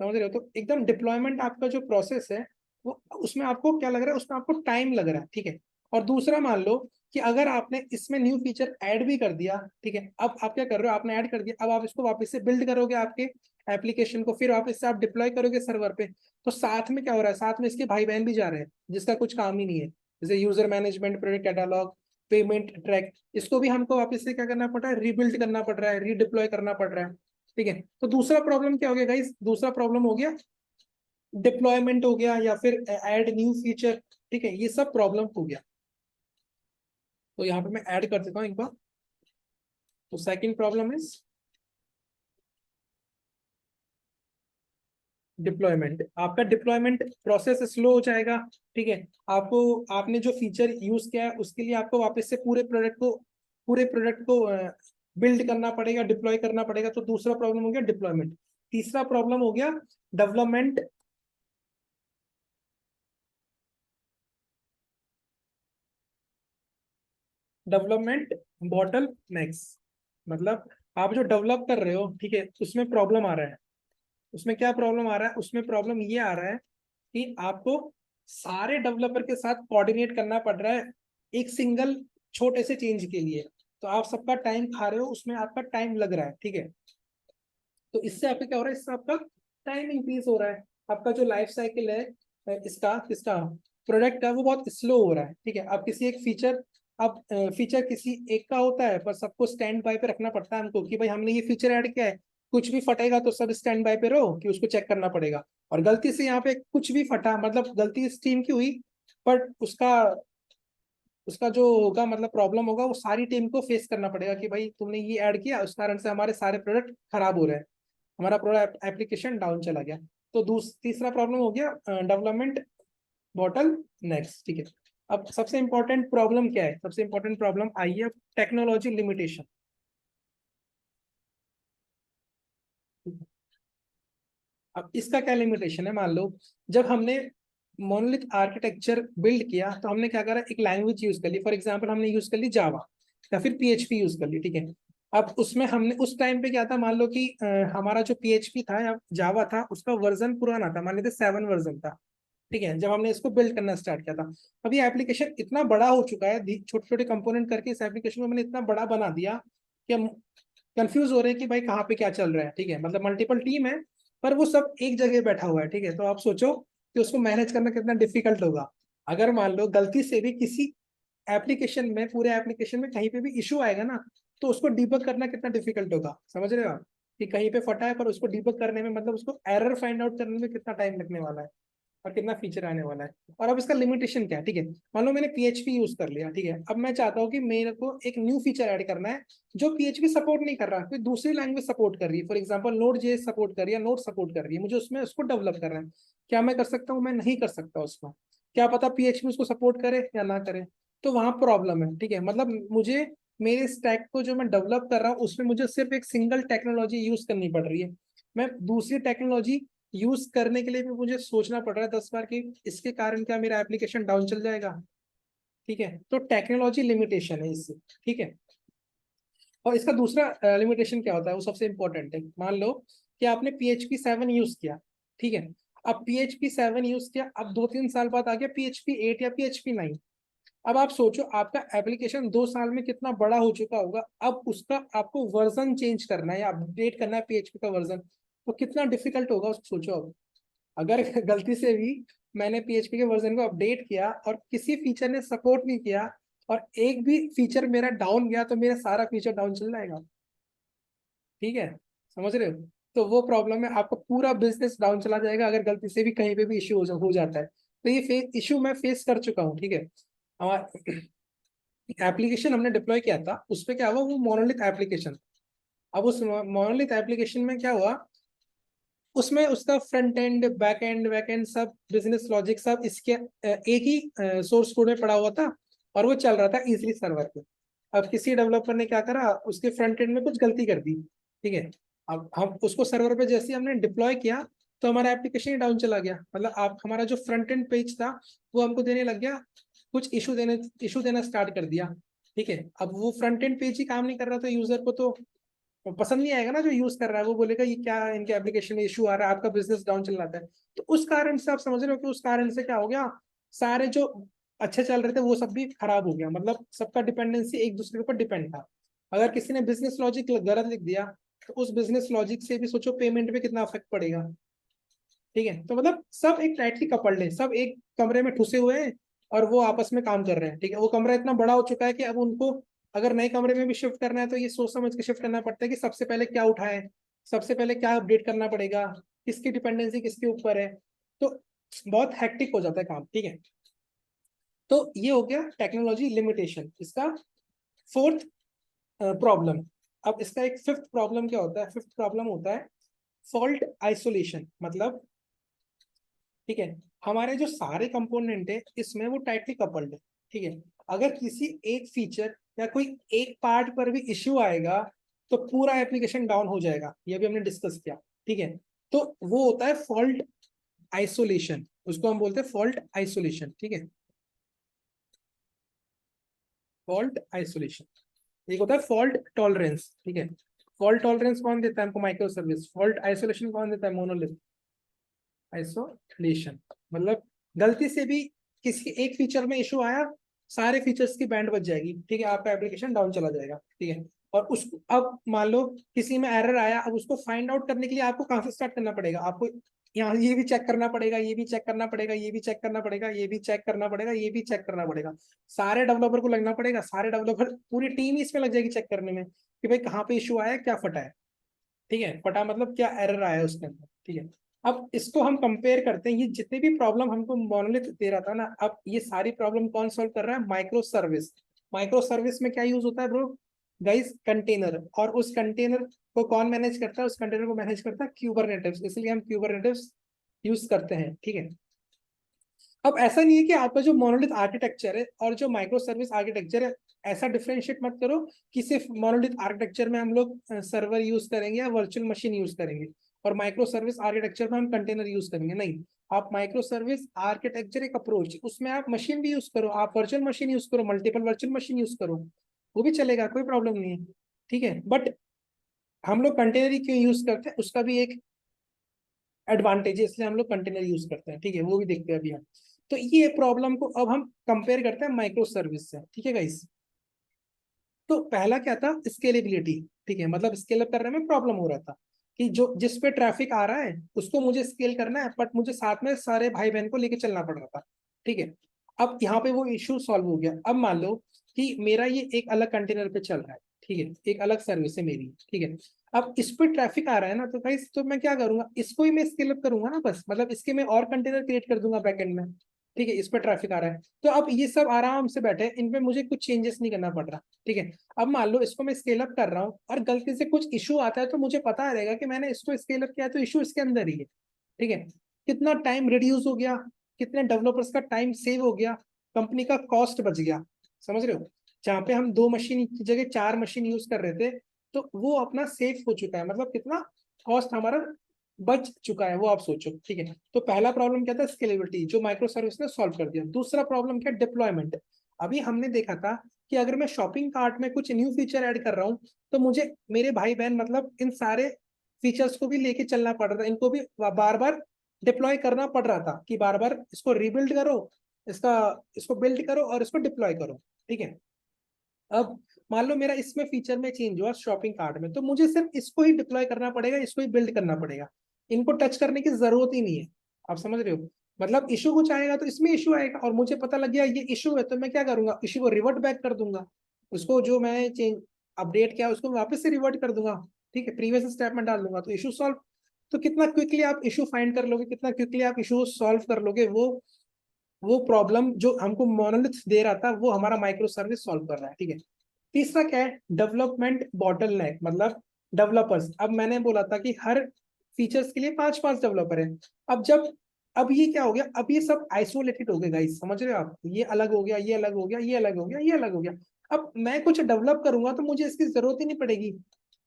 समझ रहे हो। तो एकदम डिप्लॉयमेंट आपका जो प्रोसेस है वो, उसमें आपको क्या लग रहा है, उसमें आपको टाइम लग रहा है, ठीक है। और दूसरा मान लो कि अगर आपने इसमें न्यू फीचर ऐड भी कर दिया, ठीक है। अब आप क्या कर रहे हो, आपने ऐड कर दिया, अब आप इसको वापस से बिल्ड करोगे आपके एप्लीकेशन को, फिर वापस से आप डिप्लॉय करोगे सर्वर पे। तो साथ में क्या हो रहा है, साथ में इसके भाई बहन भी जा रहे हैं जिसका कुछ काम ही नहीं है, जैसे user management, product catalogue, payment track, इसको भी हमको वापस से क्या करना पड़ रहा है, रीबिल्ड करना पड़ रहा है, रीडिप्लॉय करना पड़ रहा है, ठीक है। तो दूसरा प्रॉब्लम क्या हो गया गाइस, दूसरा प्रॉब्लम हो गया डिप्लॉयमेंट हो गया, या फिर ऐड न्यू फीचर, ठीक है। ये सब प्रॉब्लम हो गया। तो यहाँ पे मैं ऐड कर देता हूँ एक बार। तो सेकंड प्रॉब्लम इज डिप्लॉयमेंट, आपका डिप्लॉयमेंट प्रोसेस स्लो हो जाएगा, ठीक है। आपको आपने जो फीचर यूज किया है उसके लिए आपको वापस से पूरे प्रोडक्ट को बिल्ड करना पड़ेगा, डिप्लॉय करना पड़ेगा। तो दूसरा प्रॉब्लम हो गया डिप्लॉयमेंट। तीसरा प्रॉब्लम हो गया डेवलपमेंट, डेवलपमेंट बॉटल नेक्स, मतलब आप जो डेवलप कर रहे हो, ठीक है, उसमें प्रॉब्लम आ रहा है। उसमें क्या प्रॉब्लम आ रहा है, उसमें प्रॉब्लम ये आ रहा है कि आपको सारे डेवलपर के साथ कोऑर्डिनेट करना पड़ रहा है एक सिंगल छोटे से चेंज के लिए। तो आप सबका टाइम खा रहे हो, उसमें आपका टाइम लग रहा है, ठीक है। तो इससे आपका क्या हो रहा है, इससे आपका टाइम इंक्रीज हो रहा है। आपका जो लाइफ साइकिल है इसका किसका प्रोडक्ट है वो बहुत स्लो हो रहा है, ठीक है। अब किसी एक फीचर, अब फीचर किसी एक का होता है, पर सबको स्टैंड बाय पे रखना पड़ता है हमको कि भाई हमने ये फीचर ऐड किया है, कुछ भी फटेगा तो सब स्टैंड बाय पे रहो कि उसको चेक करना पड़ेगा। और गलती से यहाँ पे कुछ भी फटा, मतलब गलती इस टीम की हुई, बट उसका उसका जो होगा मतलब प्रॉब्लम होगा वो सारी टीम को फेस करना पड़ेगा कि भाई तुमने ये ऐड किया, उस कारण से हमारे सारे प्रोडक्ट खराब हो रहे हैं, हमारा प्रोडक्ट एप्लीकेशन डाउन चला गया। तो तीसरा प्रॉब्लम हो गया डेवलपमेंट बॉटल नेक्स्ट, ठीक है। अब सबसे इंपॉर्टेंट प्रॉब्लम क्या है, सबसे इंपॉर्टेंट प्रॉब्लम आई है टेक्नोलॉजी लिमिटेशन। अब इसका क्या लिमिटेशन है, मान लो जब हमने मोनोलिथ आर्किटेक्चर बिल्ड किया तो हमने क्या करा, एक लैंग्वेज यूज कर ली, फॉर एग्जांपल हमने यूज कर ली जावा या फिर पीएचपी यूज कर ली, ठीक है। अब उसमें हमने उस टाइम पे क्या था, मान लो कि हमारा जो पीएचपी था या जावा था उसका वर्जन पुराना था, मान लेते 7 वर्जन था, ठीक है, जब हमने इसको बिल्ड करना स्टार्ट किया था। अब ये एप्लीकेशन इतना बड़ा हो चुका है, छोटे छोटे कंपोनेंट करके इस एप्लीकेशन को मैंने इतना बड़ा बना दिया कि हम कंफ्यूज हो रहे हैं कि भाई कहाँ पे क्या चल रहा है, ठीक है। मतलब मल्टीपल टीम है पर वो सब एक जगह बैठा हुआ है, ठीक है। तो आप सोचो कि उसको मैनेज करना कितना डिफिकल्ट होगा। अगर मान लो गलती से भी किसी एप्लीकेशन में, पूरे एप्लीकेशन में कहीं पे भी इशू आएगा ना, तो उसको डिबग करना कितना डिफिकल्ट होगा, समझ रहे हो आप, कि कहीं पे फटा है पर उसको डिबग करने में, मतलब उसको एरर फाइंड आउट करने में कितना टाइम लगने वाला है और कितना फीचर आने वाला है। और अब इसका लिमिटेशन क्या है, ठीक है। मान लो मैंने पीएचपी यूज कर लिया, ठीक है, अब मैं चाहता हूँ कि मेरे को एक न्यू फीचर ऐड करना है जो पीएचपी सपोर्ट नहीं कर रहा, कोई दूसरी लैंग्वेज सपोर्ट कर रही है, for example node J support कर रही है, नोड सपोर्ट कर रही है, मुझे उसमें उसको डेवलप करना है। क्या मैं कर सकता हूँ, मैं नहीं कर सकता उसको, क्या पता पीएचपी उसको सपोर्ट करे या ना करे। तो वहां प्रॉब्लम है, ठीक है। मतलब मुझे मेरे स्टैक को जो मैं डेवलप कर रहा हूँ उसमें मुझे सिर्फ एक सिंगल टेक्नोलॉजी यूज करनी पड़ रही है, मैं दूसरी टेक्नोलॉजी यूज करने के लिए भी मुझे सोचना पड़ रहा है 10 बार कि इसके कारण क्या मेरा एप्लीकेशन डाउन चल जाएगा, ठीक है। तो टेक्नोलॉजी लिमिटेशन है इससे, ठीक है। और इसका दूसरा लिमिटेशन क्या होता है, वो सबसे इंपॉर्टेंट है। मान लो कि आपने PHP 7 यूज किया, ठीक है। अब PHP 7 यूज किया, अब 2-3 साल बाद आ गया PHP 8 या PHP 9। अब आप सोचो आपका एप्लीकेशन 2 साल में कितना बड़ा हो चुका होगा, अब उसका आपको वर्जन चेंज करना है या अपडेट करना है पीएचपी का वर्जन, तो कितना डिफिकल्ट होगा उसको सोचो। अब अगर गलती से भी मैंने पीएचपी के वर्जन को अपडेट किया और किसी फीचर ने सपोर्ट नहीं किया और एक भी फीचर मेरा डाउन गया तो मेरा सारा फीचर डाउन चल जाएगा, ठीक है, समझ रहे हो। तो वो प्रॉब्लम है, आपका पूरा बिजनेस डाउन चला जाएगा अगर गलती से भी कहीं पे भी इश्यू हो जाता है। तो ये इशू मैं फेस कर चुका हूँ, ठीक है। हमारा एप्लीकेशन हमने डिप्लॉय किया था, उस पर क्या हुआ, वो मोनोलिथ एप्लीकेशन। अब उस मोनोलिथ एप्लीकेशन में क्या हुआ, उसमें उसका फ्रंट एंड बैक एंड सब बिजनेस लॉजिक सब इसके एक ही सोर्स कोड में पड़ा हुआ था और वो चल रहा था इजीली सर्वर पे। अब किसी डेवलपर ने क्या करा, उसके फ्रंट एंड में कुछ गलती कर दी, ठीक है। अब हम उसको सर्वर पे जैसे ही हमने डिप्लॉय किया तो हमारा एप्लीकेशन ही डाउन चला गया, मतलब आप हमारा जो फ्रंट एंड पेज था वो हमको देने लग गया, कुछ इशू देना स्टार्ट कर दिया, ठीक है। अब वो फ्रंट एंड पेज ही काम नहीं कर रहा था, यूजर को तो पसंद नहीं आएगा ना, जो यूज कर रहा है वो बोलेगा ये क्या इनके एप्लीकेशन में इशू आ रहा है, आपका बिजनेस डाउन चल रहा है। तो उस कारण से आप समझ रहे हो कि उस कारण से क्या हो गया, सारे जो अच्छे चल रहे थे वो सब भी खराब हो गया, मतलब सबका डिपेंडेंसी एक दूसरे के ऊपर डिपेंड था। अगर किसी ने बिजनेस लॉजिक गलत लिख दिया तो उस बिजनेस लॉजिक से भी सोचो पेमेंट पे कितना अफेक्ट पड़ेगा, ठीक है। तो मतलब सब एक टाइटली कपल्ड है, सब एक कमरे में ठुसे हुए हैं और वो आपस में काम कर रहे हैं, ठीक है। वो कमरा इतना बड़ा हो चुका है कि अब उनको अगर नए कमरे में भी शिफ्ट करना है तो ये सोच समझ के शिफ्ट करना पड़ता है कि सबसे पहले क्या उठाए, सबसे पहले क्या अपडेट करना पड़ेगा, किसकी डिपेंडेंसी किसके ऊपर है। तो बहुत हैक्टिक हो जाता है काम, ठीक है। तो ये हो गया टेक्नोलॉजी लिमिटेशन, इसका फोर्थ प्रॉब्लम। अब इसका एक फिफ्थ प्रॉब्लम क्या होता है, फिफ्थ प्रॉब्लम होता है फॉल्ट आइसोलेशन। मतलब ठीक है, हमारे जो सारे कंपोनेंट है इसमें वो टाइटली कपल्ड है, ठीक है। अगर किसी एक फीचर या कोई एक पार्ट पर भी इश्यू आएगा तो पूरा एप्लीकेशन डाउन हो जाएगा, ये भी हमने डिस्कस किया, ठीक है। तो वो होता है फॉल्ट आइसोलेशन, उसको हम बोलते हैं फॉल्ट आइसोलेशन, ठीक है। फॉल्ट आइसोलेशन एक होता है फॉल्ट टॉलरेंस, ठीक है। फॉल्ट टॉलरेंस कौन देता है हमको, माइक्रो सर्विस। फॉल्ट आइसोलेशन कौन देता है, मोनोलिथ आइसोलेशन। मतलब गलती से भी किसी एक फीचर में इशू आया, सारे फीचर्स की बैंड बच जाएगी, ठीक है, आपका एप्लीकेशन डाउन चला जाएगा, ठीक है। और उसको अब मान लो किसी में एरर आया, अब उसको फाइंड आउट करने के लिए आपको कहाँ से स्टार्ट करना पड़ेगा, आपको यहाँ ये भी चेक करना पड़ेगा, ये भी चेक करना पड़ेगा, ये भी चेक करना पड़ेगा, ये भी चेक करना पड़ेगा, ये भी चेक करना पड़ेगा। सारे डेवलपर को लगना पड़ेगा, सारे डेवलपर पूरी टीम ही इसमें लग जाएगी चेक करने में कि भाई कहाँ पे इशू आया, क्या फटा है। ठीक है, फटा मतलब क्या एरर आया है उसके अंदर। ठीक है, अब इसको हम कंपेयर करते हैं, ये जितने भी प्रॉब्लम हमको मोनोलिथ दे रहा था ना, अब ये सारी प्रॉब्लम कौन सॉल्व कर रहा है? Micro service. माइक्रो सर्विस में क्या यूज होता है ब्रो? Guys container. और उस कंटेनर को कौन मैनेज करता है? उस कंटेनर को मैनेज करता है क्यूबरनेटिव्स, इसलिए हम क्यूबरनेटिव्स यूज करते हैं। ठीक है, अब ऐसा नहीं है कि आपका जो मोनोलिथ आर्किटेक्चर है और जो माइक्रो सर्विस आर्किटेक्चर है, ऐसा डिफरेंशिएट मत करो कि सिर्फ मोनोलिथ आर्किटेक्चर में हम लोग सर्वर यूज करेंगे या वर्चुअल मशीन यूज करेंगे, और माइक्रो सर्विस आर्किटेक्चर में हम कंटेनर यूज करेंगे। नहीं, आप माइक्रो सर्विस आर्किटेक्चर एक अप्रोच, उसमें आप मशीन भी यूज करो, आप वर्चुअल मशीन यूज करो, मल्टीपल वर्चुअल मशीन यूज करो, वो भी चलेगा, कोई प्रॉब्लम नहीं है। ठीक है, बट हम लोग कंटेनर ही क्यों यूज करते हैं, उसका भी एक एडवांटेज है, इसलिए हम लोग कंटेनर यूज करते हैं। ठीक है, वो भी देखते हैं अभी हम। तो ये प्रॉब्लम को अब हम कंपेयर करते हैं माइक्रो सर्विस से। ठीक है गाइस, तो पहला क्या था? स्केलेबिलिटी। ठीक है, मतलब स्केल अप करने में प्रॉब्लम हो रहा था कि जो जिस पे ट्रैफिक आ रहा है उसको मुझे स्केल करना है, बट मुझे साथ में सारे भाई बहन को लेके चलना पड़ रहा था। ठीक है, अब यहाँ पे वो इश्यू सॉल्व हो गया। अब मान लो कि मेरा ये एक अलग कंटेनर पे चल रहा है। ठीक है, एक अलग सर्विस है मेरी। ठीक है, अब इस पे ट्रैफिक आ रहा है ना, तो गाइस तो मैं क्या करूंगा, इसको ही मैं स्केल अप करूंगा ना, बस मतलब इसके मैं और कंटेनर क्रिएट कर दूंगा बैकएंड में। ठीक है, इस पे ट्रैफिक आ रहा है, तो अब ये सब आराम से बैठे हैं, इन पे मुझे कुछ चेंजेस नहीं करना पड़ रहा। ठीक है, अब मान लो इसको मैं स्केल अप कर रहा हूँ और गलती से कुछ इशू आता है, तो मुझे पता रहेगा कि मैंने इसको स्केल अप किया है, तो इशू इसके अंदर ही है। ठीक है, कितना टाइम रिड्यूस हो गया, कितने डेवलपर्स का टाइम सेव हो गया, कंपनी का कॉस्ट बच गया। समझ रहे हो? जहाँ पे हम 2 मशीन की जगह 4 मशीन यूज कर रहे थे, तो वो अपना सेफ हो चुका है, मतलब कितना कॉस्ट हमारा बच चुका है, वो आप सोचो। ठीक है, तो पहला प्रॉब्लम क्या था? स्केलेबिलिटी, जो माइक्रो सर्विस ने सॉल्व कर दिया। दूसरा प्रॉब्लम क्या? डिप्लॉयमेंट। अभी हमने देखा था कि अगर मैं शॉपिंग कार्ट में कुछ न्यू फीचर ऐड कर रहा हूँ, तो मुझे मेरे भाई बहन मतलब इन सारे फीचर्स को भी लेके चलना पड़ रहा था, इनको भी बार बार डिप्लॉय करना पड़ रहा था कि बार बार इसको रिबिल्ड करो, इसका इसको बिल्ड करो और इसको डिप्लॉय करो। ठीक है, अब मान लो मेरा इसमें फीचर में चेंज हुआ शॉपिंग कार्ट में, तो मुझे सिर्फ इसको ही डिप्लॉय करना पड़ेगा, इसको ही बिल्ड करना पड़ेगा, इनको टच करने की जरूरत ही नहीं है। आप समझ रहे हो? मतलब इशू कुछ आएगा तो इसमें इशू आएगा, और मुझे पता लग गया ये इशू है, तो मैं क्या करूंगा, इशू को रिवर्ट बैक कर दूंगा, उसको जो मैं चेंज अपडेट किया उसको वापस से रिवर्ट कर दूंगा। ठीक है, प्रीवियस स्टेप में डाल दूंगा, तो इशू सॉल्व। तो कितना क्विकली आप इशू फाइंड कर लोगे, कितना क्विकली आप इशू सॉल्व कर लोगे, वो प्रॉब्लम जो हमको मोनोलिथ दे रहा था, वो हमारा माइक्रो सर्विस सॉल्व कर रहा है। ठीक है, तीसरा क्या है? डेवलपमेंट बॉटलनेक, मतलब डेवलपर्स। अब मैंने बोला था कि हर फीचर्स के लिए 5-5 डेवलपर है। अब ये क्या हो गया, अब ये सब आइसोलेटेड हो गए गाइस, समझ रहे हो आप? ये अलग हो गया, ये अलग हो गया, ये अलग हो गया, ये अलग हो गया। अब मैं कुछ डेवलप करूंगा तो मुझे इसकी जरूरत ही नहीं पड़ेगी।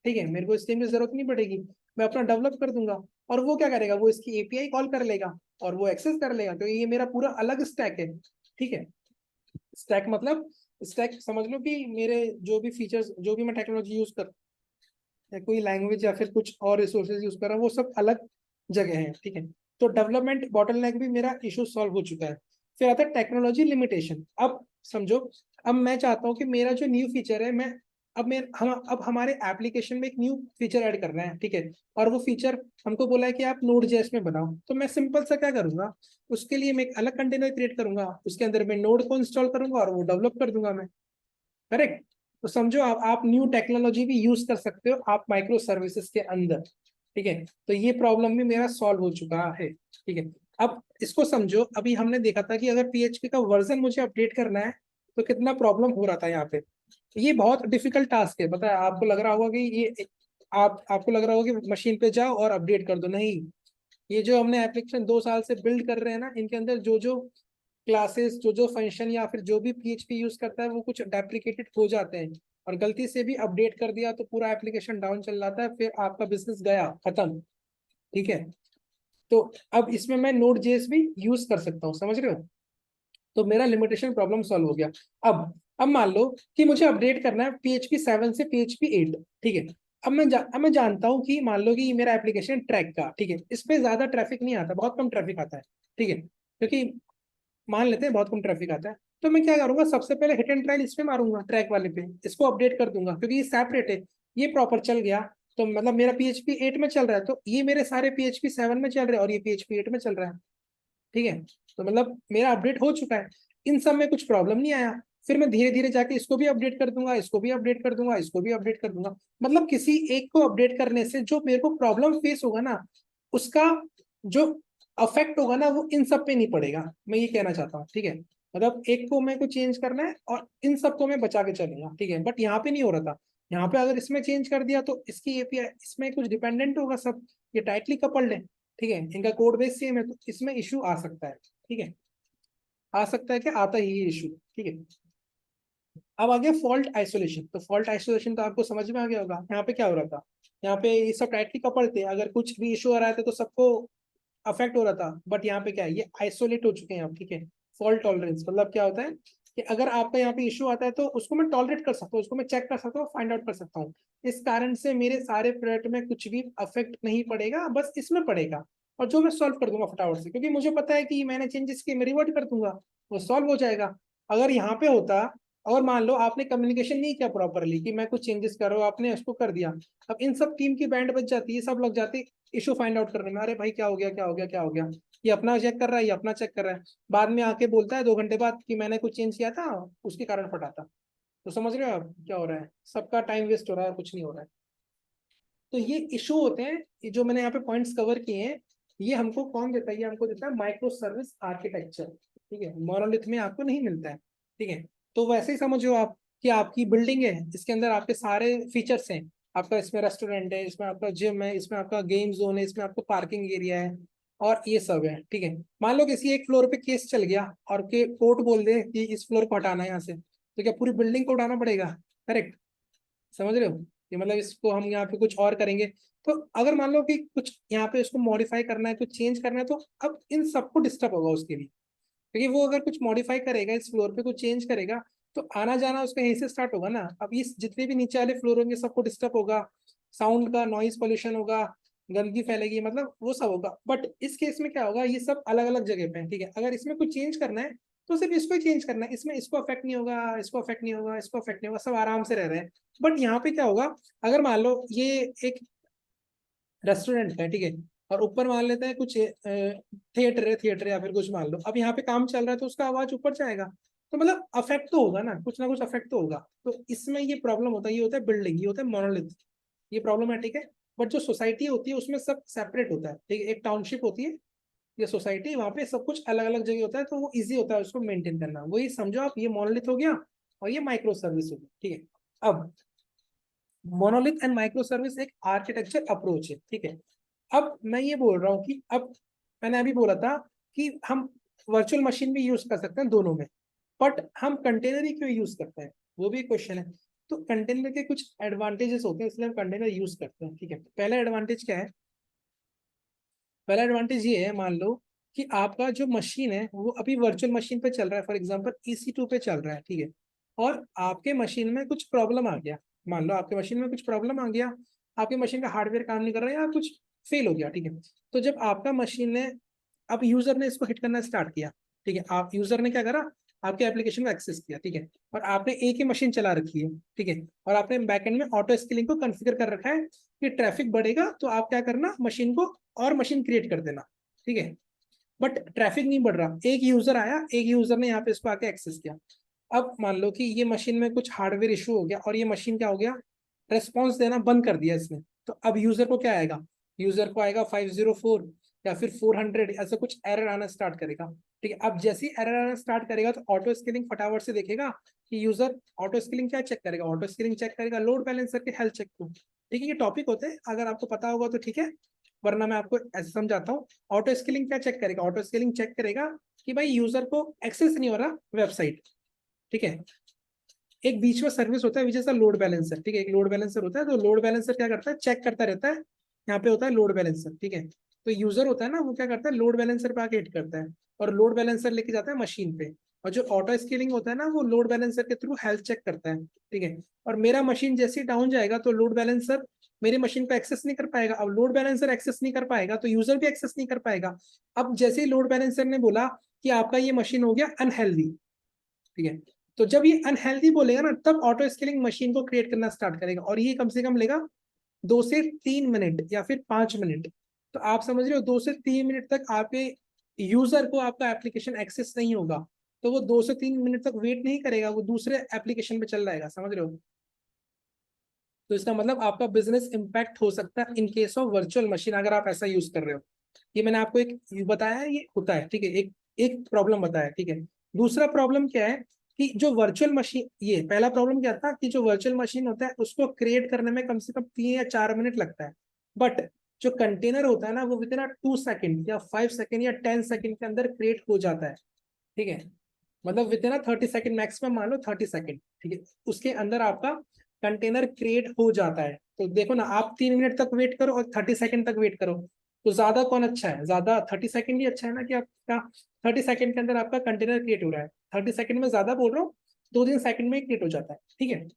ठीक है, मेरे को इस टीम की जरूरत नहीं पड़ेगी, मैं अपना डेवलप कर दूंगा। और वो क्या करेगा, वो इसकी एपीआई कॉल कर लेगा और वो एक्सेस कर लेगा, तो ये मेरा पूरा अलग स्टैक है। ठीक है, स्टैक मतलब स्टैक समझ लो कि मेरे जो भी फीचर्स, जो भी मैं टेक्नोलॉजी यूज कर या कोई लैंग्वेज या फिर कुछ और रिसोर्सेज यूज कर रहा हूँ, वो सब अलग जगह है। ठीक है, तो डेवलपमेंट बॉटलनेक भी मेरा इशू सॉल्व हो चुका है। फिर आता है टेक्नोलॉजी लिमिटेशन। अब समझो, अब मैं चाहता हूँ कि मेरा जो न्यू फीचर है, मैं अब हमारे एप्लीकेशन में एक न्यू फीचर ऐड करना है। ठीक है, और वो फीचर हमको बोला है कि आप नोड जेएस में बनाओ, तो मैं सिंपल सा क्या करूंगा, उसके लिए मैं एक अलग कंटेनर क्रिएट करूंगा, उसके अंदर मैं नोड को इंस्टॉल करूंगा और वो डेवलप कर दूंगा मैं। करेक्ट? तो समझो आप न्यू टेक्नोलॉजी भी यूज कर सकते हो आप माइक्रो सर्विसेज के अंदर। ठीक है, तो ये प्रॉब्लम भी मेरा सॉल्व हो चुका है। ठीक है, अब इसको समझो, अभी हमने देखा था कि अगर पीएचपी का वर्जन मुझे अपडेट करना है, तो कितना प्रॉब्लम हो रहा था यहाँ पे। ये बहुत डिफिकल्ट टास्क है, पता है आपको? लग रहा होगा कि ये आपको लग रहा होगा कि मशीन पे जाओ और अपडेट कर दो, नहीं। ये जो हमने एप्लीकेशन 2 साल से बिल्ड कर रहे हैं ना, इनके अंदर जो जो क्लासेस, जो जो फंक्शन या फिर जो भी पीएचपी यूज करता है, वो कुछ डेप्रिकेटेड हो जाते हैं, और गलती से भी अपडेट कर दिया तो पूरा एप्लीकेशन डाउन चल जाता है, फिर आपका बिजनेस गया, खत्म। ठीक है, तो अब इसमें मैं नोड जेएस भी यूज कर सकता हूँ, समझ रहे हो? तो मेरा लिमिटेशन प्रॉब्लम सॉल्व हो गया। अब मान लो कि मुझे अपडेट करना है PHP 7 से PHP 8। ठीक है, अब मैं जानता हूँ कि मान लो कि मेरा एप्लीकेशन ट्रैक का, ठीक है, इस पे ज्यादा ट्रैफिक नहीं आता, बहुत कम ट्रैफिक आता है। ठीक है, क्योंकि मान लेते हैं बहुत कम ट्रैफिक आता है, तो मैं क्या करूंगा, सबसे पहले हिट एंड ट्रायल इस पे मारूंगा, ट्रैक वाले पे, इसको अपडेट कर दूंगा क्योंकि ये सेपरेट है। ये प्रॉपर चल गया, तो मतलब मेरा PHP 8 में चल रहा है, तो ये मेरे सारे PHP 7 में चल रहे हैं और ये PHP 8 में चल रहा है। ठीक है, तो मतलब मेरा अपडेट हो चुका है, इन सब में कुछ प्रॉब्लम नहीं आया। फिर मैं धीरे धीरे जाके इसको भी अपडेट कर दूंगा, इसको भी अपडेट कर दूंगा, इसको भी अपडेट कर दूंगा। मतलब किसी एक को अपडेट करने से जो मेरे को प्रॉब्लम फेस होगा ना, उसका जो अफेक्ट होगा ना वो इन सब पे नहीं पड़ेगा, मैं ये कहना चाहता हूँ। ठीक है, मतलब एक को मेरे को चेंज करना है और इन सबको मैं बचा के चलूंगा। ठीक है, बट यहाँ पे नहीं हो रहा था। यहाँ पे अगर इसमें चेंज कर दिया तो इसकी एपीआई इसमें कुछ डिपेंडेंट होगा सब, ये टाइटली कपल्ड है। ठीक है, इनका कोड बेस सेम है, तो इसमें इशू आ सकता है। ठीक है, आ सकता है कि आता ही ये इशू। ठीक है, अब आ गया फॉल्ट आइसोलेशन। तो फॉल्ट आइसोलेशन तो आपको समझ में आ गया होगा। यहाँ पे क्या हो रहा था, यहाँ पे ये सब टाइटली कपल्ड थे, अगर कुछ भी इशू आ रहा था तो सबको अफेक्ट हो रहा था। बट यहाँ पे क्या है, ये आइसोलेट हो चुके हैं आप। ठीक है, फॉल्ट टॉलरेंस मतलब क्या होता है कि अगर आपका यहाँ पे इशू आता है तो उसको मैं टॉलरेट कर सकता हूँ, उसको मैं चेक कर सकता हूँ, फाइंड आउट कर सकता हूँ। इस कारण से मेरे सारे प्रोडक्ट में कुछ भी अफेक्ट नहीं पड़ेगा, बस इसमें पड़ेगा। और जो मैं सॉल्व कर दूंगा फटाफट से, क्योंकि मुझे पता है कि मैंने चेंजेस किए, मैं रिवर्ट कर दूंगा, वो सॉल्व हो जाएगा। अगर यहाँ पे होता और मान लो आपने कम्युनिकेशन नहीं किया प्रॉपरली कि मैं कुछ चेंजेस कर रहा हूँ, आपने उसको कर दिया, अब इन सब टीम की बैंड बच जाती है, सब लग जाती इशू फाइंड आउट करने में। अरे भाई क्या हो गया, क्या हो गया, क्या हो गया, ये अपना चेक कर रहा है, ये अपना चेक कर रहा है, बाद में आके बोलता है 2 घंटे बाद कि मैंने कुछ चेंज किया था, उसके कारण फटा था। तो समझ रहे हो आप क्या हो रहा है, सबका टाइम वेस्ट हो रहा है, कुछ नहीं हो रहा है। तो ये इशू होते हैं, ये जो मैंने यहाँ पे पॉइंट्स कवर किए हैं, ये हमको कौन देता है, ये हमको देता है माइक्रो सर्विस आर्किटेक्चर। ठीक है, मोनोलिथ में आपको नहीं मिलता है। ठीक है, तो वैसे ही समझो आप कि आपकी बिल्डिंग है, इसके अंदर आपके सारे फीचर्स हैं। आपका इसमें रेस्टोरेंट है, इसमें आपका जिम है, इसमें आपका गेम जोन है, इसमें आपको पार्किंग एरिया है और ये सब है। ठीक है, मान लो किसी एक फ्लोर पे केस चल गया और के कोर्ट बोल दे कि इस फ्लोर को हटाना है यहाँ से, तो क्या पूरी बिल्डिंग को उठाना पड़ेगा? करेक्ट, समझ रहे हो कि मतलब इसको हम यहाँ पे कुछ और करेंगे। तो अगर मान लो कि कुछ यहाँ पे इसको मॉडिफाई करना है, कुछ चेंज करना है, तो अब इन सबको डिस्टर्ब होगा उसके लिए, क्योंकि वो अगर कुछ मॉडिफाई करेगा, इस फ्लोर पे कुछ चेंज करेगा, तो आना जाना उसका यहीं से स्टार्ट होगा ना। अब इस जितने भी नीचे वाले फ्लोर होंगे सबको डिस्टर्ब होगा, साउंड का नॉइज पोल्यूशन होगा, गंदगी फैलेगी, मतलब वो सब होगा। बट इस केस में क्या होगा, ये सब अलग अलग जगह पे है। ठीक है, अगर इसमें कुछ चेंज करना है तो सिर्फ इसको ही चेंज करना है, इसमें इसको अफेक्ट नहीं होगा, इसको अफेक्ट नहीं होगा, इसको अफेक्ट नहीं होगा, सब आराम से रह रहे हैं। बट यहाँ पे क्या होगा, अगर मान लो ये एक रेस्टोरेंट है, ठीक है, और ऊपर मान लेते हैं कुछ थिएटर या फिर कुछ मान लो, अब यहाँ पे काम चल रहा है तो उसका आवाज ऊपर जाएगा, तो मतलब अफेक्ट तो होगा ना कुछ अफेक्ट तो होगा। तो इसमें ये प्रॉब्लम होता है, ये होता है बिल्डिंग, ये होता है मोनोलिथ, ये प्रॉब्लमेटिक है। बट जो सोसाइटी होती है उसमें सब सेपरेट होता है। ठीक है, एक टाउनशिप होती है, ये सोसाइटी, वहाँ पे सब कुछ अलग अलग जगह होता है, तो वो इजी होता है उसको मेंटेन करना। वही समझो आप, ये मोनोलिथ हो गया और ये माइक्रो सर्विस हो गया। ठीक है, अब मोनोलिथ एंड माइक्रो सर्विस एक आर्किटेक्चर अप्रोच है। ठीक है, अब मैं ये बोल रहा हूँ कि अब मैंने अभी बोला था कि हम वर्चुअल मशीन भी यूज कर सकते हैं दोनों में, बट हम कंटेनर ही क्यों यूज करते हैं, वो भी क्वेश्चन है। तो कंटेनर के कुछ एडवांटेजेस होते हैं, इसलिए हम कंटेनर यूज करते हैं। ठीक है, पहला एडवांटेज क्या है, पहला एडवांटेज ये है, मान लो कि आपका जो मशीन है वो अभी वर्चुअल मशीन पे चल रहा है, फॉर एग्जांपल EC2 पे चल रहा है। ठीक है, और आपके मशीन में कुछ प्रॉब्लम आ गया, मान लो आपके मशीन में कुछ प्रॉब्लम आ गया, आपके मशीन का हार्डवेयर काम नहीं कर रहा है या कुछ फेल हो गया। ठीक है, तो जब आपका मशीन ने, अब यूजर ने इसको हिट करना स्टार्ट किया। ठीक है, आप यूजर ने क्या करा, आपके एप्लीकेशन को एक्सेस किया। ठीक है, और आपने एक ही मशीन चला रखी है। ठीक है, और आपने बैकएंड में ऑटो स्केलिंग को कॉन्फ़िगर कर रखा है कि ट्रैफिक बढ़ेगा तो आप क्या करना, मशीन को और मशीन क्रिएट कर देना। ठीक है, बट ट्रैफिक नहीं बढ़ रहा, एक यूजर आया, एक यूजर ने यहाँ पे इसको आके एक्सेस किया। अब मान लो कि ये मशीन में कुछ हार्डवेयर इशू हो गया और ये मशीन क्या हो गया, रेस्पॉन्स देना बंद कर दिया इसने। तो अब यूजर को क्या आएगा, यूजर को आएगा 504 या फिर 400, ऐसा कुछ एरर आना स्टार्ट करेगा। ठीक है, अब जैसे ही एरर आना स्टार्ट करेगा तो ऑटो स्केलिंग फटाफट से देखेगा कि यूजर, ऑटो स्केलिंग क्या चेक करेगा, ऑटो स्केलिंग चेक करेगा लोड बैलेंसर के हेल्थ चेक को। ठीक है, ये टॉपिक होते हैं, अगर आपको पता होगा तो ठीक है, वरना मैं आपको ऐसे समझाता हूँ। ऑटो स्केलिंग क्या चेक करेगा, ऑटो स्केलिंग चेक करेगा कि भाई यूजर को एक्सेस नहीं हो रहा वेबसाइट। ठीक है, एक बीच में सर्विस होता है which is the load balancer. ठीक है, एक लोड बैलेंसर होता है, तो लोड बैलेंसर क्या करता है, चेक करता रहता है। यहाँ पे होता है लोड बैलेंसर। ठीक है, तो यूजर होता है ना, वो क्या करता है, लोड बैलेंसर पे आके हिट करता है और लोड बैलेंसर लेके जाता है मशीन पे। और जो ऑटो स्केलिंग होता है ना, वो लोड बैलेंसर के थ्रू हेल्थ चेक करता है। ठीक है, और मेरा मशीन जैसे ही डाउन जाएगा तो लोड बैलेंसर मेरी मशीन पे एक्सेस नहीं कर पाएगा। अब लोड बैलेंसर एक्सेस नहीं कर पाएगा तो यूजर भी एक्सेस नहीं कर पाएगा। अब जैसे ही लोड बैलेंसर ने बोला कि आपका ये मशीन हो गया अनहेल्दी, ठीक है, तो जब ये अनहेल्दी बोलेगा ना, तब ऑटो स्केलिंग मशीन को क्रिएट करना स्टार्ट करेगा और ये कम से कम लेगा 2 से 3 मिनट या फिर 5 मिनट, तो आप समझ रहे हो 2 से 3 मिनट तक आपके यूजर को आपका एप्लीकेशन एक्सेस नहीं होगा, तो वो 2 से 3 मिनट तक वेट नहीं करेगा, वो दूसरे एप्लीकेशन पे चल जाएगा, समझ रहे हो। तो इसका मतलब आपका बिजनेस इंपैक्ट हो सकता है in case of virtual machine, अगर आप ऐसा यूज कर रहे हो। ये मैंने आपको एक बताया है, ये होता है, ठीक है, एक एक प्रॉब्लम बताया, ठीक है। दूसरा प्रॉब्लम क्या है कि जो वर्चुअल मशीन, ये पहला प्रॉब्लम क्या था कि जो वर्चुअल मशीन होता है उसको क्रिएट करने में कम से कम 3 या 4 मिनट लगता है, बट जो कंटेनर होता है ना वो विद इन 2 सेकेंड या 5 सेकेंड या 10 सेकेंड के अंदर क्रिएट हो जाता है, ठीक है। मतलब विद इन 30 सेकेंड, मैक्सिमम मान लो 30 सेकेंड, ठीक है, उसके अंदर आपका कंटेनर क्रिएट हो जाता है। तो देखो ना, आप 3 मिनट तक वेट करो और 30 सेकेंड तक वेट करो, तो ज्यादा कौन अच्छा है, ज्यादा 30 सेकेंड ही अच्छा है ना, कि आपका 30 सेकेंड के अंदर आपका कंटेनर क्रिएट हो रहा है। 30 सेकेंड में ज्यादा बोल रहा हूँ, 2-3 सेकेंड में क्रिएट हो जाता है, ठीक है,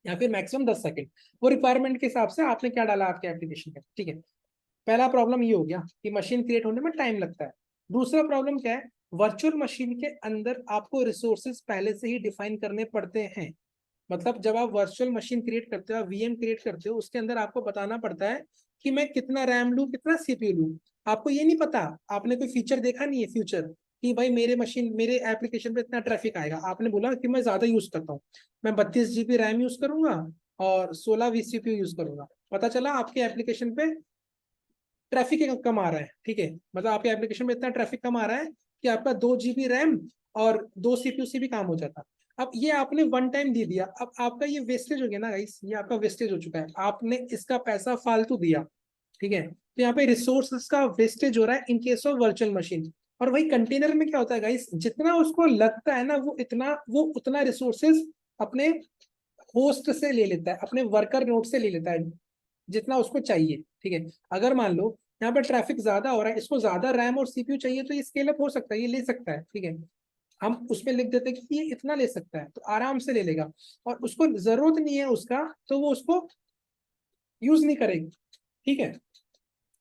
या फिर मैक्सिमम 10 सेकेंड, वो रिक्वायरमेंट के हिसाब से आपने क्या डाला आपके एप्लीकेशन में, ठीक है। पहला प्रॉब्लम ये हो गया कि मशीन क्रिएट होने में टाइम लगता है। दूसरा प्रॉब्लम क्या है, वर्चुअल मशीन के अंदर आपको रिसोर्सेज पहले से ही डिफाइन करने पड़ते हैं। मतलब जब आप वर्चुअल मशीन क्रिएट करते हो, आप वीएम क्रिएट करते हो, उसके अंदर आपको बताना पड़ता है कि मैं कितना रैम लूँ, कितना सीपीयू लूँ। आपको ये नहीं पता, आपने कोई फीचर देखा नहीं है फ्यूचर कि भाई मेरे मशीन, मेरे एप्लीकेशन पे इतना ट्रैफिक आएगा, आपने बोला कि मैं ज्यादा यूज करता हूँ, मैं 32 GB रैम यूज करूंगा और 16 20 CPU यूज करूंगा, पता चला आपके एप्लीकेशन पे ट्रैफिक कम आ रहा है, ठीक है, मतलब आपके एप्लीकेशन में इतना ट्रैफिक कम आ रहा है कि आपका 2 GB रैम और 2 CPU से भी काम हो जाता। अब ये आपने वन टाइम दे दिया, अब आपका ये वेस्टेज हो गया ना गाइस, ये आपका वेस्टेज हो चुका है, आपने इसका पैसा फालतू दिया, ठीक है। तो यहाँ पे रिसोर्सेस का वेस्टेज हो रहा है in case of virtual machine. और वही कंटेनर में क्या होता है गाइस, जितना उसको लगता है ना वो उतना रिसोर्सेज अपने होस्ट से ले लेता है, अपने वर्कर नोड से ले लेता है, जितना उसको चाहिए, ठीक है। अगर मान लो यहाँ पर ट्रैफिक ज्यादा हो रहा है, इसको ज्यादा रैम और सीपीयू चाहिए, तो ये स्केल अप हो सकता है, ये ले सकता है, ठीक है। हम उसमें लिख देते हैं कि ये इतना ले सकता है, तो आराम से ले लेगा, और उसको जरूरत नहीं है उसका, तो वो उसको यूज नहीं करेगी, ठीक है।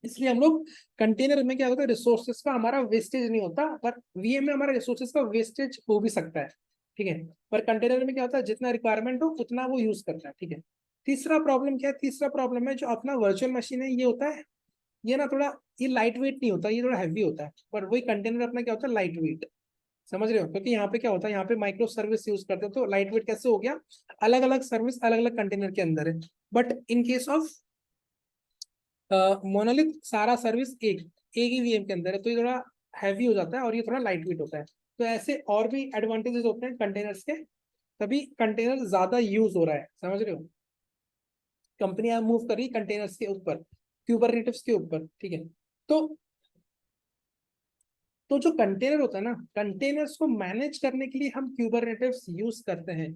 इसलिए हम लोग कंटेनर में क्या होता है, रिसोर्सेज का हमारा वेस्टेज नहीं होता, पर वीएम में हमारा रिसोर्सेज का वेस्टेज हो भी सकता है, ठीक है। पर कंटेनर में क्या होता है, जितना रिक्वायरमेंट हो उतना वो यूज करता है, ठीक है। तीसरा प्रॉब्लम क्या है, तीसरा प्रॉब्लम है जो अपना वर्चुअल मशीन है, ये होता है, ये ना थोड़ा, ये लाइट वेट नहीं होता, ये थोड़ा हैवी होता है, पर वही कंटेनर अपना क्या होता है, लाइट वेट, समझ रहे हो, क्योंकि यहाँ पे क्या होता है, यहाँ पे माइक्रो सर्विस यूज करते हो, तो लाइट वेट कैसे हो गया, अलग अलग सर्विस अलग अलग कंटेनर के अंदर है। But in case of monolith सारा सर्विस एक ही वीएम के अंदर है, तो ये थोड़ा हैवी हो जाता है और ये थोड़ा लाइट वेट होता है। तो ऐसे और भी एडवांटेजेस होते हैं कंटेनर्स के, तभी कंटेनर ज्यादा यूज हो रहा है, समझ रहे हो। कंपनियां मूव कर रही कंटेनर्स के ऊपर, क्यूबरनेटिव्स के ऊपर, ठीक है। तो जो कंटेनर होता है ना, कंटेनर्स को मैनेज करने के लिए हम क्यूबरनेटिव्स यूज करते हैं,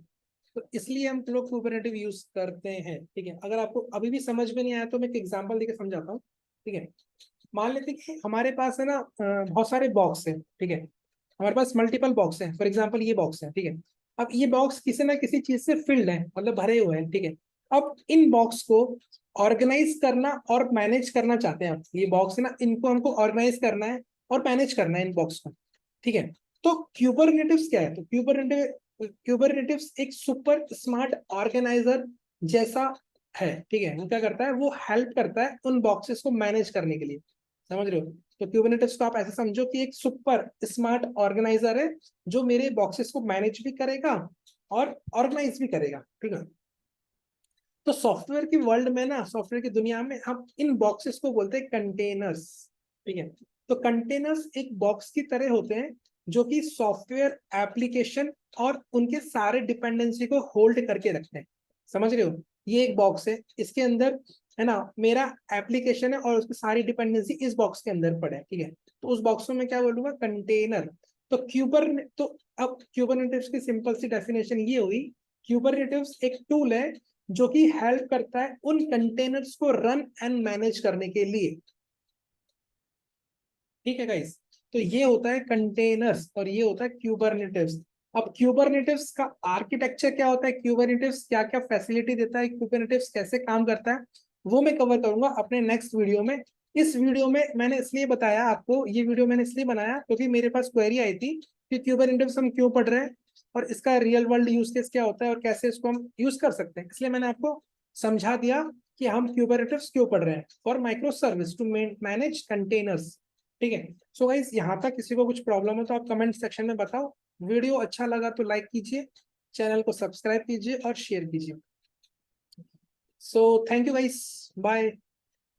तो इसलिए हम लोग कुबरनेटिव यूज करते हैं, ठीक है। अगर आपको अभी भी समझ में नहीं आया तो मैं एक एग्जांपल देके समझाता हूँ, ठीक है। मान लेते हैं कि हमारे पास है ना बहुत सारे बॉक्स है, ठीक है, हमारे पास मल्टीपल बॉक्स है, फॉर एग्जांपल ये बॉक्स है, ठीक है। अब ये बॉक्स किसी ना किसी चीज से फिल्ड है, मतलब भरे हुए हैं, ठीक है। अब इन बॉक्स को ऑर्गेनाइज करना और मैनेज करना चाहते हैं आप, ये बॉक्स है ना, इनको हमको ऑर्गेनाइज करना है और मैनेज करना है इन बॉक्स को, ठीक है। तो क्यूबरनेटिव्स क्या है, तो क्यूबरनेटिव्स एक सुपर स्मार्ट ऑर्गेनाइजर जैसा है, ठीक है। वो क्या करता है, वो हेल्प करता है उन बॉक्सेस को मैनेज करने के लिए, समझ रहे हो। तो क्यूबरनेटिव्स को आप ऐसे समझो कि एक सुपर स्मार्ट ऑर्गेनाइजर है जो मेरे बॉक्सेस को मैनेज भी करेगा और ऑर्गेनाइज भी करेगा, ठीक है। तो सॉफ्टवेयर की वर्ल्ड में ना, सॉफ्टवेयर की दुनिया में हम इन बॉक्सेस को बोलते हैं कंटेनर्स, ठीक है। तो कंटेनर्स एक बॉक्स की तरह होते हैं जो कि सॉफ्टवेयर एप्लीकेशन और उनके सारे डिपेंडेंसी को होल्ड करके रखते हैं, समझ रहे हो। ये एक बॉक्स है, इसके अंदर है ना मेरा एप्लीकेशन है और उसकी सारी डिपेंडेंसी इस बॉक्स के अंदर पड़े है, ठीक है। तो उस बॉक्स में मैं क्या बोलूंगा, कंटेनर। तो तो अब क्यूबरनेटिव्स की सिंपल सी डेफिनेशन ये हुई, क्यूबरनेटिव्स एक टूल है जो कि हेल्प करता है उन कंटेनर्स को रन एंड मैनेज करने के लिए, ठीक है गाइस। तो ये होता है कंटेनर्स और ये होता है क्यूबरनेटिव्स। अब क्यूबरनेटिव्स का आर्किटेक्चर क्या होता है, क्यूबरनेटिव्स क्या क्या फैसिलिटी देता है, क्यूबरनेटिव्स कैसे काम करता है, वो मैं कवर करूंगा अपने नेक्स्ट वीडियो में। इस वीडियो में मैंने इसलिए बताया आपको, ये वीडियो मैंने इसलिए बनाया क्योंकि मेरे पास क्वेरी आई थी कि क्यूबरनेटिव्स हम क्यों पढ़ रहे हैं और इसका रियल वर्ल्ड यूज केस क्या होता है और कैसे इसको हम यूज कर सकते हैं, इसलिए मैंने आपको समझा दिया। कि हम क्यूबरेटिव्स क्यों पढ़ रहे हैं, for micro service to manage containers. ठीक है। सो गाइस यहाँ तक किसी को कुछ प्रॉब्लम है तो आप कमेंट सेक्शन में बताओ। वीडियो अच्छा लगा तो लाइक कीजिए, चैनल को सब्सक्राइब कीजिए और शेयर कीजिए। So thank you guys, bye.